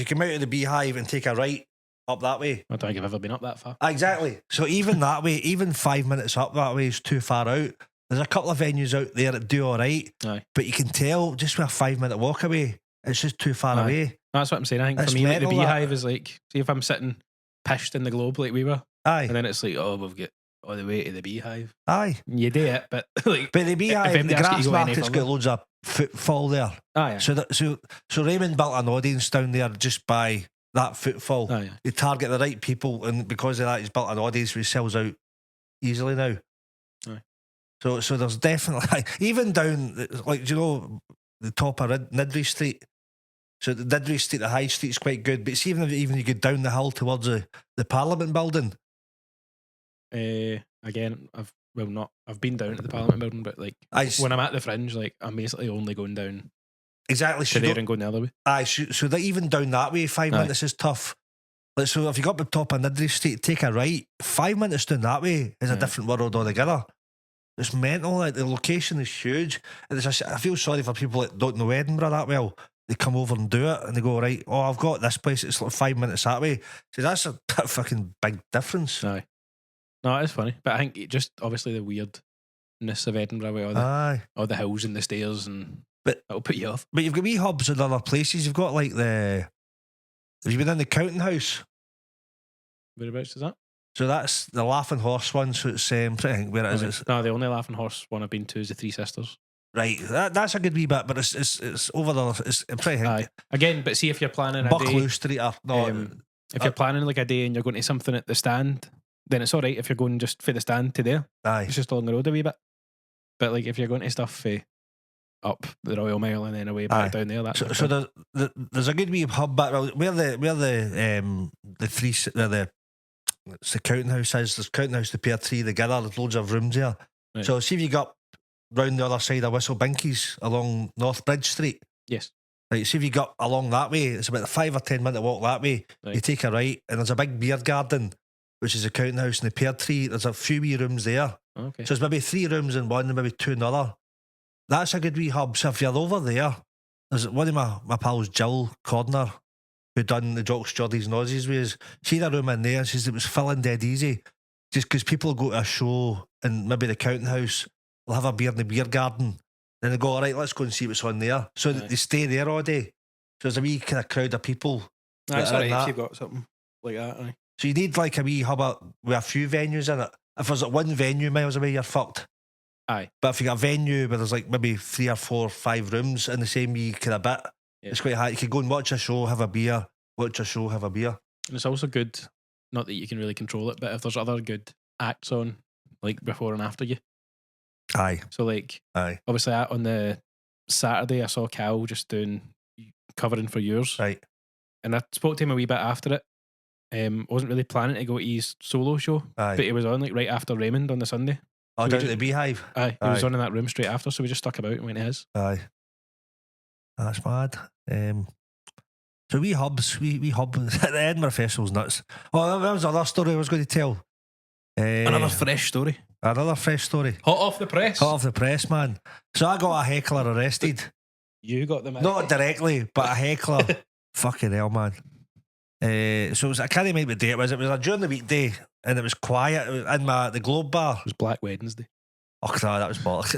come out of the Beehive and take a right up that way. I don't think I've ever been up that far. Exactly. So even that way, even 5 minutes up that way is too far out. There's a couple of venues out there that do all right, but you can tell just with a 5 minute walk away, it's just too far away. That's what I'm saying. I think It's for me, like, the mental, Beehive is like, see if I'm sitting pished in the Globe like we were, and then it's like, oh, we've got all the way to the Beehive. Aye. You do it, but like, but the Beehive, the Grass Market's got loads of footfall there. Aye. So Raymond built an audience down there just by that footfall. Aye. You target the right people, and because of that, he's built an audience which sells out easily now. Aye. So there's definitely, even down, like, do you know, the top of Nidri Street. So the Nidri Street, the High Street's quite good, but it's even you go down the hill towards the Parliament building. Again, I've been down to the Parliament building, but like when I'm at the Fringe, like I'm basically only going down exactly to there and going the other way. Aye, so that even down that way, 5 minutes is tough. Like, so if you got up the top of Nidri Street, take a right, 5 minutes down that way is a different world altogether. It's mental. Like, the location is huge. And I feel sorry for people that don't know Edinburgh that well. They come over and do it, and they go, right, oh, I've got this place, it's like 5 minutes that way. So that's a fucking big difference. Aye. No, it's funny. But I think just obviously the weirdness of Edinburgh with all the hills and the stairs, and that'll put you off. But you've got wee hubs in other places. You've got like have you been in the Counting House? Whereabouts is that? So that's the Laughing Horse one. So it's I think where it is. No, the only Laughing Horse one I've been to is the Three Sisters. Right, that's a good wee bit, but it's over there. I'm trying to think. Aye. Again, but see if you're planning Buccleuch Street or no. If you're planning like a day and you're going to something at the stand, then it's all right if you're going just for the stand to there. Aye. It's just along the road a wee bit. But like if you're going to stuff up the Royal Mile and then away back down there, that's so there's a good wee hub back where the Counting House is. There's Counting House, the Pear Tree, the Gather. There's loads of rooms there. Right. So see if you got round the other side of Whistle Binkies along North Bridge Street. Yes. Right, see if you got along that way. It's about a 5 or 10 minute walk that way. Right. You take a right, and there's a big beer garden, which is the Counting House and the Pear Tree. There's a few wee rooms there. Okay. So it's maybe 3 rooms in one and maybe 2 in another. That's a good wee hub. So if you're over there, there's one of my pals, Jill Cordner, who done the Jocks, Geordies and Aussies with us. She had a room in there, and she said it was filling dead easy. Just because people go to a show and maybe the Counting House, they'll have a beer in the beer garden. Then they go, all right, let's go and see what's on there. So they stay there all day. So there's a wee kind of crowd of people. That's all right if you've got something like that. Aye. So you need like a wee hub with a few venues in it. If there's like one venue miles away, you're fucked. Aye. But if you got a venue where there's like maybe 3 or 4 or 5 rooms in the same wee kind of bit, it's quite hard. You could go and watch a show, have a beer, watch a show, have a beer. And it's also good, not that you can really control it, but if there's other good acts on, like before and after you. Aye. So like, obviously on the Saturday I saw Cal just covering for yours. Right. And I spoke to him a wee bit after it. Wasn't really planning to go to his solo show, but he was on like right after Raymond on the Sunday. Oh, so down at the Beehive? Aye. He was on in that room straight after, so we just stuck about and went to his. Aye. That's mad. So we hub at the Edinburgh Festival's nuts. Oh, that was another story I was going to tell. Another fresh story. Another fresh story. Hot off the press. Hot off the press, man. So I got a heckler arrested. You got them? Not directly, but a heckler. Fucking hell, man. So I can't remember what day it was. It was a during the weekday, and it was quiet. It was in the Globe Bar. It was Black Wednesday. Oh, no, that was bollocks.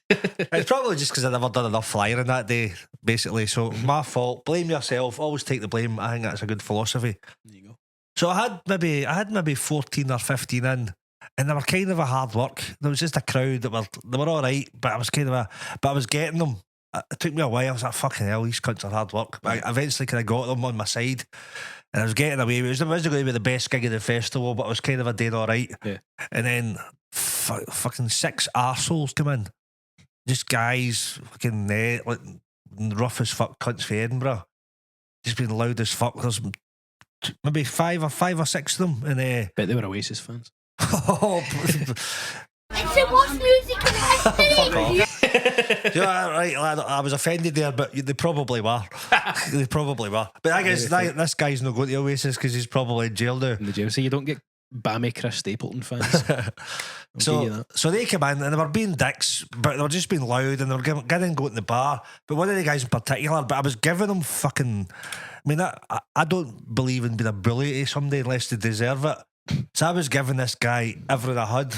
It's probably just because I never done enough flyering that day, basically. So my fault. Blame yourself. Always take the blame. I think that's a good philosophy. There you go. So I had maybe 14 or 15 in, and they were kind of a hard work. There was just a crowd that they were all right, but I was but I was getting them. It took me a while. I was like, fucking hell, these cunts are hard work. But I eventually kind of got them on my side, and I was getting away. It wasn't going to be the best gig of the festival, but I was kind of doing all right. Yeah. And then fucking 6 arseholes come in. Just guys, fucking like rough as fuck cunts for Edinburgh. Just being loud as fuck. There's maybe five or six of them. And Bet they were Oasis fans. It's the worst music in history. Yeah, right. I was offended there, but they probably were. They probably were. But I guess this guy's not going to Oasis because he's probably in jail now. In the jail, so you don't get Bammy Chris Stapleton fans. So they came in and they were being dicks, but they were just being loud and they were getting go to the bar. But one of the guys in particular, but I was giving them fucking. I mean, I don't believe in being a bully to somebody unless they deserve it. So I was giving this guy everything I had.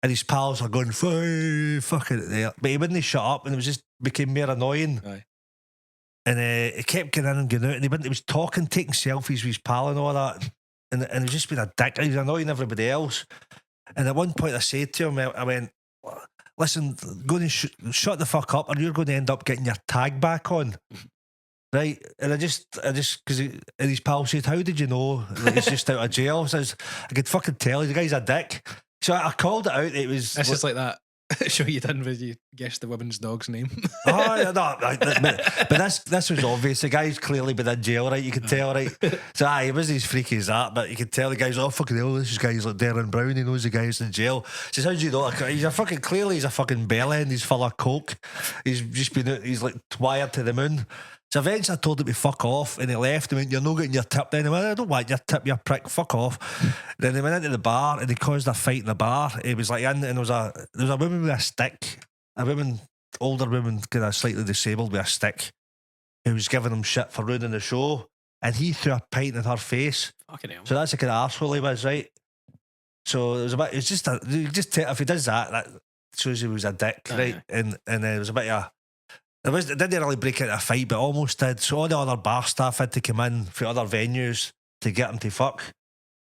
And his pals are going, fuck it there. But he wouldn't shut up and it was just became more annoying. Aye. And he kept getting in and getting out and he was talking, taking selfies with his pal and all that. And he was just being a dick. He was annoying everybody else. And at one point I said to him, I went, listen, go and shut the fuck up or you're going to end up getting your tag back on. Right? And I just, because his pal said, how did you know that he's just out of jail? So I could fucking tell the guy's a dick. So I called it out. It was. It's just like that show you done where you guessed the woman's dog's name. Oh, no, but this was obvious. The guy's clearly been in jail, right? You could tell, right? So he wasn't as freaky as that, but you could tell the guy's, oh, fucking hell, this guy's like Darren Brown. He knows the guy's in jail. Says, how do you know? He's a fucking, clearly he's a fucking bellend. He's full of coke. He's just been out, he's like wired to the moon. So eventually I told him to fuck off and he left. He went, you're not getting your tip then. He went, I don't want your tip, you prick, fuck off. Then he went into the bar and he caused a fight in the bar. He was like in and there was a woman with a stick, older woman, kind of slightly disabled with a stick, who was giving him shit for ruining the show and he threw a pint in her face. Fucking hell. So that's the kind of arsehole he was, right? So it was a bit, it's just if he does that shows he was a dick, right? And it was a bit of it didn't really break into a fight, but almost did. So all the other bar staff had to come in for other venues to get them to fuck.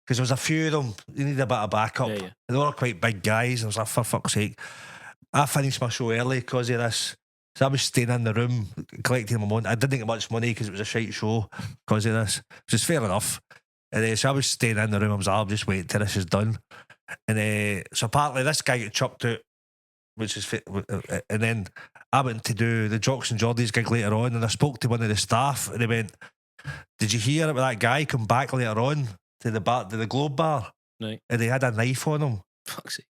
Because there was a few of them, you need a bit of backup. Yeah. They were quite big guys. I was like, for fuck's sake. I finished my show early because of this. So I was staying in the room, collecting my money. I didn't get much money because it was a shite show because of this. Which is fair enough. And so I was staying in the room. I was like, I'll just wait till this is done. And so apparently this guy got chucked out, which is and then I went to do the Jocks and Geordies gig later on and I spoke to one of the staff and they went, did you hear about that guy come back later on to the Globe Bar? Right. And he had a knife on him. Fuck's sake.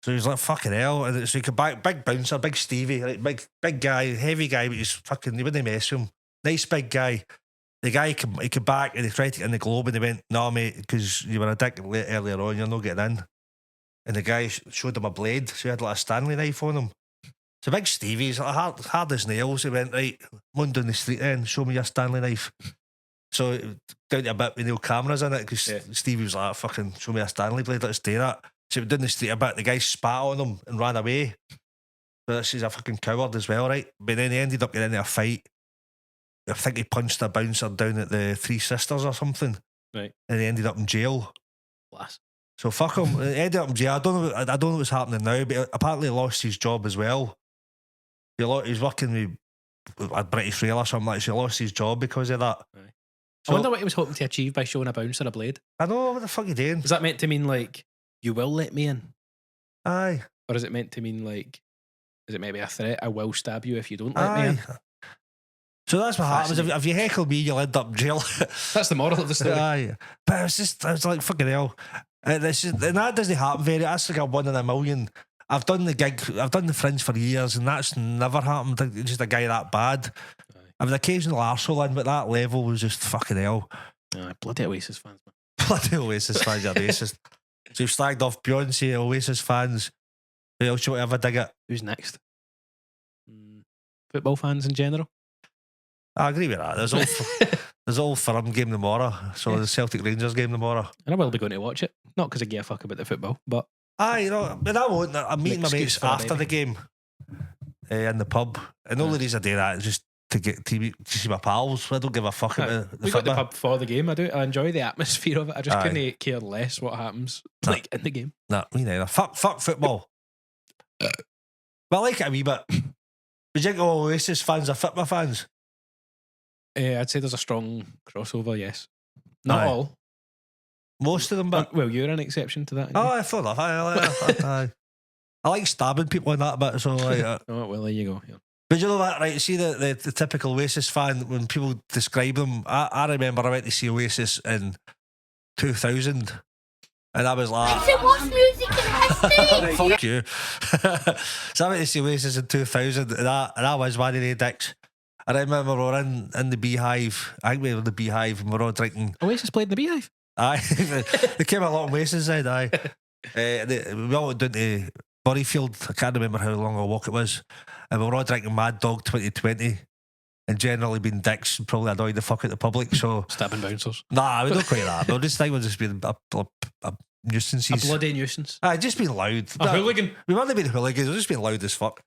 So he was like, fucking hell. And so he came back, big bouncer, big Stevie, like big guy, heavy guy, but he's fucking, he wouldn't mess with him. Nice big guy. The guy he came back and he tried to get in the Globe and they went, no mate, because you were a dick earlier on, you're not getting in. And the guy showed him a blade, so he had like a Stanley knife on him. So big Stevie's like hard as nails. He went, right, run down the street then, show me your Stanley knife. So down to a bit with no cameras in it, because Stevie was like, fucking show me a Stanley blade, let's do that. So he went down the street a bit, the guy spat on him and ran away. So this is a fucking coward as well, right? But then he ended up getting into a fight. I think he punched a bouncer down at the Three Sisters or something. Right. And he ended up in jail. Blast. So fuck him. He ended up in jail. I don't know what's happening now, but apparently he lost his job as well. He's working with a British Rail or something like that. So he lost his job because of that. Right. So, I wonder what he was hoping to achieve by showing a bouncer a blade. I know, what the fuck are you doing? Is that meant to mean like, you will let me in? Aye. Or is it meant to mean like, is it maybe a threat? I will stab you if you don't let me in. So that's what happens. If you heckle me, you'll end up in jail. That's the moral of the story. Aye. But I was like, fucking hell. And that doesn't happen very. That's like a 1 in a million. I've done the gig, I've done the Fringe for years, and that's never happened. Just a guy that bad. Aye. I've an occasional arsehole in, but that level was just fucking hell. Bloody Oasis fans, man. Bloody Oasis fans, you're racist. So you've slagged off Beyonce, Oasis fans. Who else you ever dig it? Who's next? Football fans in general? I agree with that. There's all Firm game tomorrow, so the Celtic Rangers game tomorrow. And I will be going to watch it. Not because I give a fuck about the football, but but I won't. I'm meeting my mates after the game in the pub. And the only reason I do that is just to get to see my pals. I don't give a fuck about the we got the pub for the game. I enjoy the atmosphere of it. I just couldn't care less what happens like in the game. Nah, me neither. Fuck football. But I like it a wee bit. Would you think all Oasis fans are football fans? I'd say there's a strong crossover, yes. Not all. Most of them, but... Well, you're an exception to that. Oh, I thought that. I like stabbing people in that a bit, so like Oh, well, there you go. Yeah. But you know what, right? See the typical Oasis fan, when people describe them, I remember I went to see Oasis in 2000 and I was like, It's the worst music in history. fuck you. So I went to see Oasis in 2000 and I was one of the dicks. I remember we were in the Beehive. I think we were in the Beehive and we were all drinking. Oasis played in the Beehive? Aye. They came along Oasis side, aye. We all went down to Buryfield. I can't remember how long a walk it was. And we were all drinking Mad Dog 2020 and generally being dicks and probably annoying the fuck out the public. So Stabbing bouncers. nah, we don't quite that. But this thing was just being a nuisance. A bloody nuisance. Aye, just being loud. A hooligan. We weren't being hooligans, we were just being loud as fuck.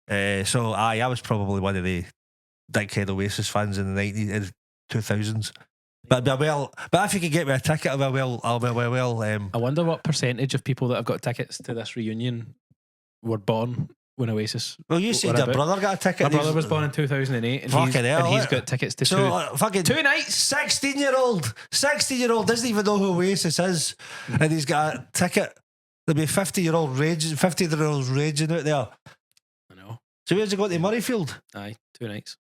So aye, I was probably one of the dickhead Oasis fans in the 2000s. But if you could get me a ticket, I'll be well. I wonder what percentage of people that have got tickets to this reunion were born when Oasis. Well, you said your brother got a ticket. My brother was born in 2008 and he's got tickets to fucking 2 nights. 16-year-old doesn't even know who Oasis is, and he's got a ticket. There'll be 50-year-olds raging out there. I know. So where's he going to Murrayfield? Aye, 2 nights.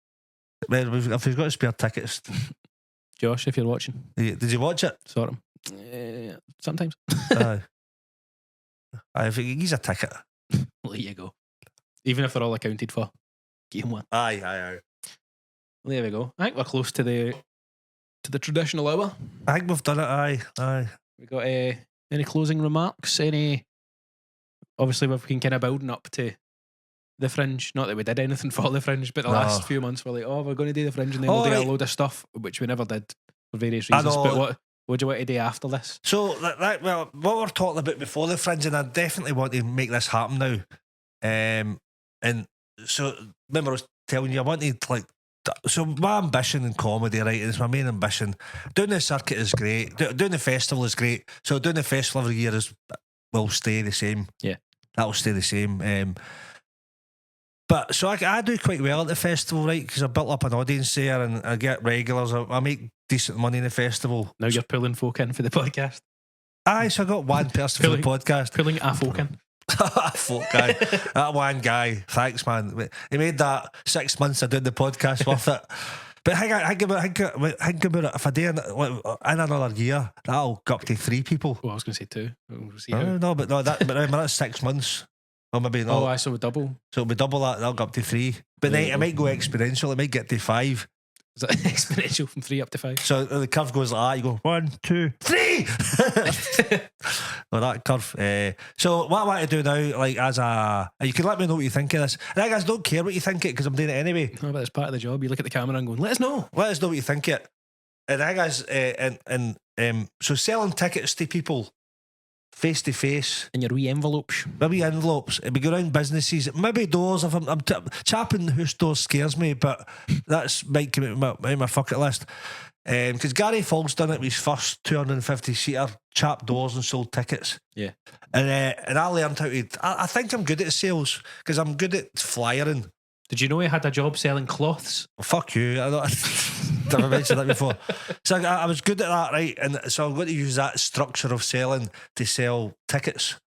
Well, if he's got spare tickets, Josh, if you're watching, did you watch it? sort of. Sometimes. Aye. If he's a ticket. Well, there you go. Even if they're all accounted for, game one. Aye. Well, there we go. I think we're close to the traditional hour. I think we've done it. Aye. We got any closing remarks? Obviously, we've been kind of building up to the Fringe. Not that we did anything for the Fringe, but the last few months we're like, we're going to do the Fringe, and then we'll do a load of stuff, which we never did for various reasons. But what do you want to do after this? So well, what we were talking about before the Fringe, and I definitely want to make this happen now. And so remember I was telling you I wanted so my ambition in comedy, right, is my main ambition. Doing the circuit is great. Doing the festival is great. So doing the festival every year will stay the same. Yeah, that will stay the same. But so I do quite well at the festival, right? Because I built up an audience there, and I get regulars. I make decent money in the festival. Now you're pulling folk in for the podcast. Aye, so I got one person for the podcast. Pulling a folk in. Folk guy. That one guy. Thanks, man. He made that 6 months of doing the podcast worth it. But think about it. If I do in another year, that'll go up to 3 people. Well, I was going to say 2. We'll see but remember that's 6 months. Or maybe not. Oh, so double. So it'll be double that. That'll go up to 3. But then it might go exponential. It might get to 5. Is that exponential from 3 up to 5? So the curve goes like that. You go 1, 2, 3. Well, that curve. So what I want to do now, like you can let me know what you think of this. And I guys don't care what you think of it because I'm doing it anyway. No, but it's part of the job. You look at the camera and going, let us know. Let us know what you think of it. And I guys, so selling tickets to people face to face in your wee envelopes. Maybe envelopes. It'd be go around businesses. Maybe doors. If I'm chapping whose door scares me, but that's might come out my fuck it list. Because Gary Fall's done it with his first 250 seater, chapped doors and sold tickets. Yeah. And I learned how to. I think I'm good at sales because I'm good at flyering. Did you know he had a job selling cloths? Well, fuck you. I've never mentioned that before. So I was good at that, right? And so I'm going to use that structure of selling to sell tickets.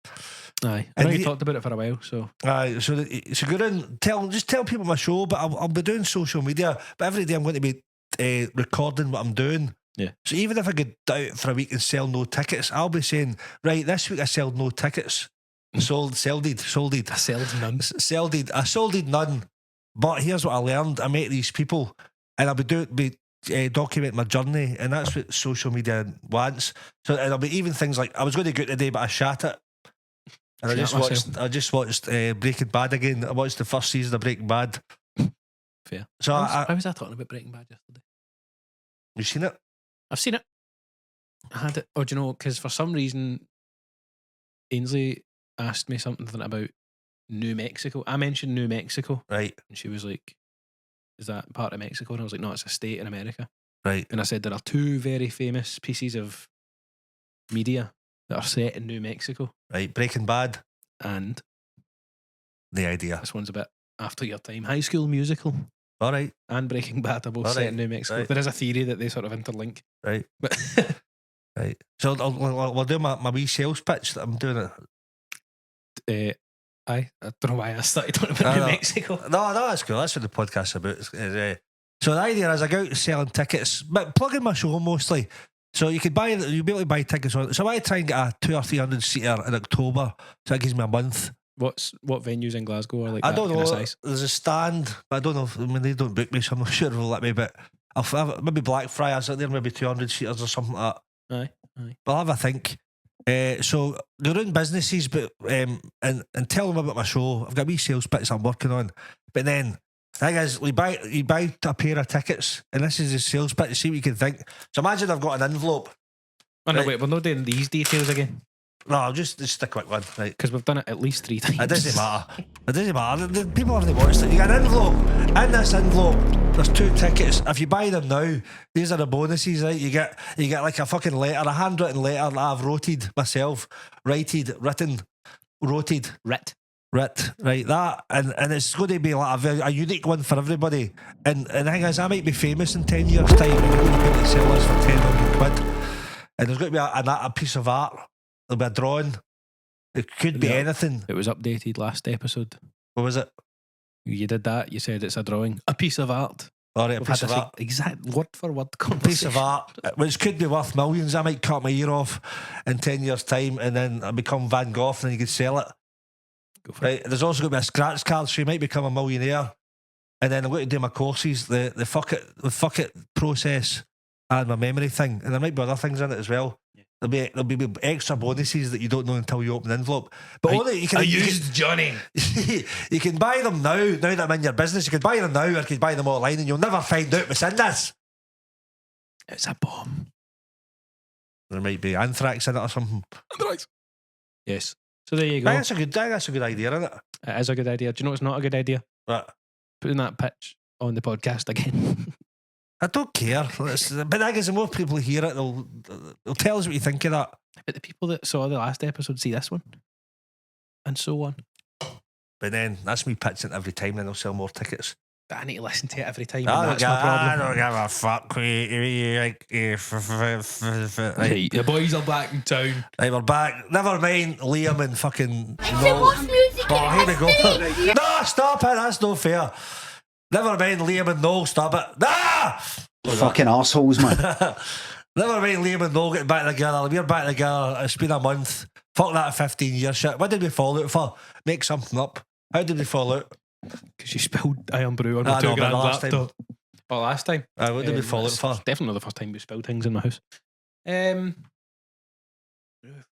Aye. I know you talked about it for a while, so. Aye. So go around, tell people my show, but I'll be doing social media. But every day I'm going to be recording what I'm doing. Yeah. So even if I get out for a week and sell no tickets, I'll be saying, right, this week I sold no tickets. Sold none. I sold none. But here's what I learned. I met these people and I'll be document my journey, and that's what social media wants. So and there'll be even things like I was going to go out today, but I shat it. And I just watched Breaking Bad again. I watched the first season of Breaking Bad. Fair. So why was I talking about Breaking Bad yesterday? You seen it? I've seen it. I had it. Oh, do you know? Because for some reason, Ainsley asked me something about New Mexico. I mentioned New Mexico, right? And she was like, "Is that part of Mexico?" And I was like, "No, it's a state in America." Right. And I said there are 2 very famous pieces of media that are set in New Mexico. Right. Breaking Bad and The Idea. This one's a bit after your time. High School Musical. All right. And Breaking Bad are both set in New Mexico. Right. There is a theory that they sort of interlink. Right. Right. So we'll do my wee sales pitch that I'm doing it. I don't know why I started talking about New Mexico. No, that's cool. That's what the podcast's about. So the idea is I go out selling tickets, but plugging my show mostly. So you'll be able to buy tickets on. So I try and get a 200 or 300 seater in October. So that gives me a month. What venues in Glasgow are like? I that don't kind know. of size? There's a stand, but I don't know. I mean, they don't book me, so I'm not sure they'll let me. But maybe Blackfriars out there, maybe 200 seaters or something like that. Aye. But I'll have a think. So they're in businesses, but and tell them about my show. I've got wee sales pitch I'm working on. But then the thing is, you buy a pair of tickets, and this is a sales pitch. See what you can think. So imagine I've got an envelope. Oh, no, wait, we're not doing these details again. No, I'll just a quick one, right? Because we've done it at least 3 times. It doesn't matter. The people haven't watched it. You get an envelope. In this envelope, there's 2 tickets. If you buy them now, these are the bonuses, right? You get like a fucking letter, a handwritten letter that I've wrote myself, wrote, right? That and it's going to be like a unique one for everybody. And the thing is, I might be famous in 10 years' time. And you're going to be able to sell this for 10 quid. And there's going to be a piece of art. There'll be a drawing. It could be anything. It was updated last episode. What was it? You did that. You said it's a drawing, a piece of art. All right, a piece of art. Exact word for word conversation. Piece of art, which could be worth millions. I might cut my ear off in 10 years' time, and then I become Van Gogh, and then you could sell it. Go for Right. it. There's also going to be a scratch card, so you might become a millionaire. And then I'm going to do my courses, the fuck it process, and my memory thing, and there might be other things in it as well. There'll be extra bonuses that you don't know until you open the envelope. But only you can. Johnny. You can buy them now that I'm in your business. You can buy them now, or you can buy them online, and you'll never find out what's in this. It's a bomb. There might be anthrax in it or something. Anthrax. Yes. So there you go. I think that's a good idea, isn't it? It is a good idea. Do you know what's not a good idea? What? Putting that pitch on the podcast again. I don't care. But I guess the more people hear it, they'll tell us what you think of that. But the people that saw the last episode see this one, and so on. But then that's me pitching every time, and they'll sell more tickets. But I need to listen to it every time. I That's my problem. I don't give a fuck. Hey, the boys are back in town. Right, we're back. Never mind Liam and fucking. It's the worst music in Here we go. history. No, stop it. That's no fair. Never mind Liam and Noel. Stop it. Nah! Fucking arseholes, man. Never mind Liam and Noel getting back together. We're back together. It's been a month. Fuck that 15-year shit. What did we fall out for? Make something up. How did we fall out? Because you spilled Iron Brew on my I know, $2 but grand last time. laptop. Oh, last time. What did we fall out it's for? Definitely not the first time we spilled things in my house.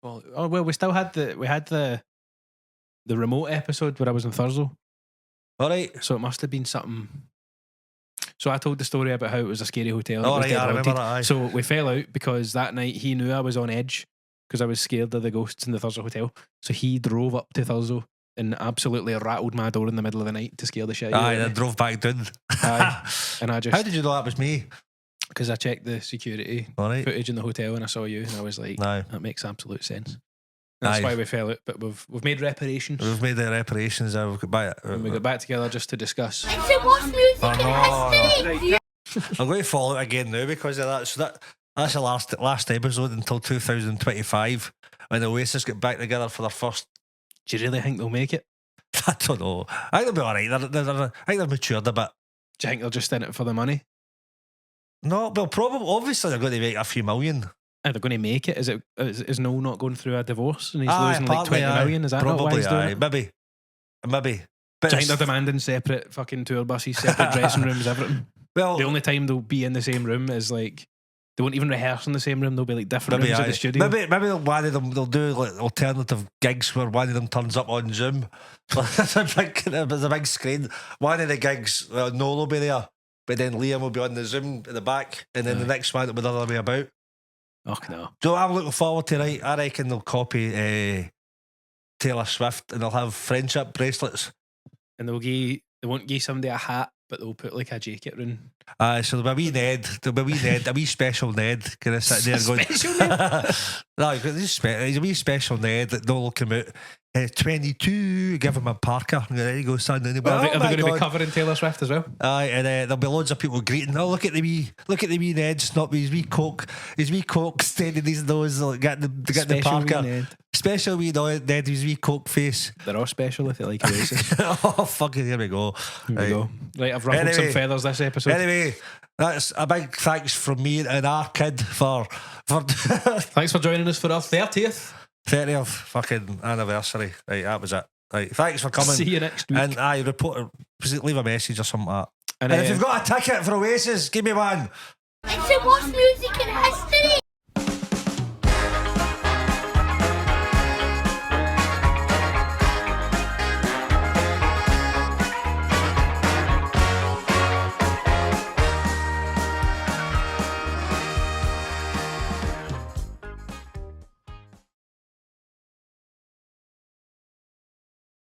Oh well, we still had the remote episode where I was in Thurso. All right. So it must have been something. So I told the story about how it was a scary hotel. All It was right, dead I remember haunted. that. Aye. So we fell out because that night he knew I was on edge because I was scared of the ghosts in the Thurso hotel. So he drove up to Thurso and absolutely rattled my door in the middle of the night to scare the shit out Aye, of then me. drove back down. Aye. And I just How did you know that was me? because I checked the security All right. footage in the hotel and I saw you and I was like, No. that makes absolute sense. That's Aye. why we fell out, but we've made reparations. We've made the reparations. We've got back. And we got back together just to discuss. It's the worst music Oh, in no. history. I'm going to fall out again now because of that. So that's the last episode until 2025 when the Oasis get back together for their first. Do you really think they'll make it? I don't know. I think they'll be all right. I think they've matured a bit. Do you think they're just in it for the money? No, well, probably. Obviously, they're going to make a few million. Are they going to make it? Is Noel not going through a divorce and he's Aye, losing like partly, 20 million? Is that not why probably? he's doing Aye, it? maybe. But Do you it's- think they're demanding separate fucking tour buses, separate dressing rooms, everything? well, The only time they'll be in the same room is like they won't even rehearse in the same room. They'll be like different maybe rooms at aye. the studio. Maybe one of them they'll do like alternative gigs where one of them turns up on Zoom. There's a big screen. One of the gigs, Noel will be there, but then Liam will be on the Zoom at the back, and then the next one will be the other way about. Oh no! So I'm looking forward to right. I reckon they'll copy Taylor Swift and they'll have friendship bracelets. And they won't give somebody a hat, but they'll put like a jacket round. So there'll be a wee Ned, a wee special Ned, kind of sitting there going. Special Ned? No, he's a wee special Ned that will come out. 22, give him a Parker. There you go, son. And Are they going to be covering Taylor Swift as well? Aye, and there'll be loads of people greeting. Oh, look at the wee Ned snot with his wee coke standing his nose, like, getting the Parker. Wee Ned. Special wee Ned, his wee coke face. They're all special if you like Oasis. Oh, fucking, here we go. Right, I've ruffled some feathers this episode. Anyway, that's a big thanks from me and our kid for Thanks for joining us for our 30th fucking anniversary. Right, that was it. Right, thanks for coming. See you next week. And leave a message or something like that. And if you've got a ticket for Oasis, give me one. It's the worst music in history.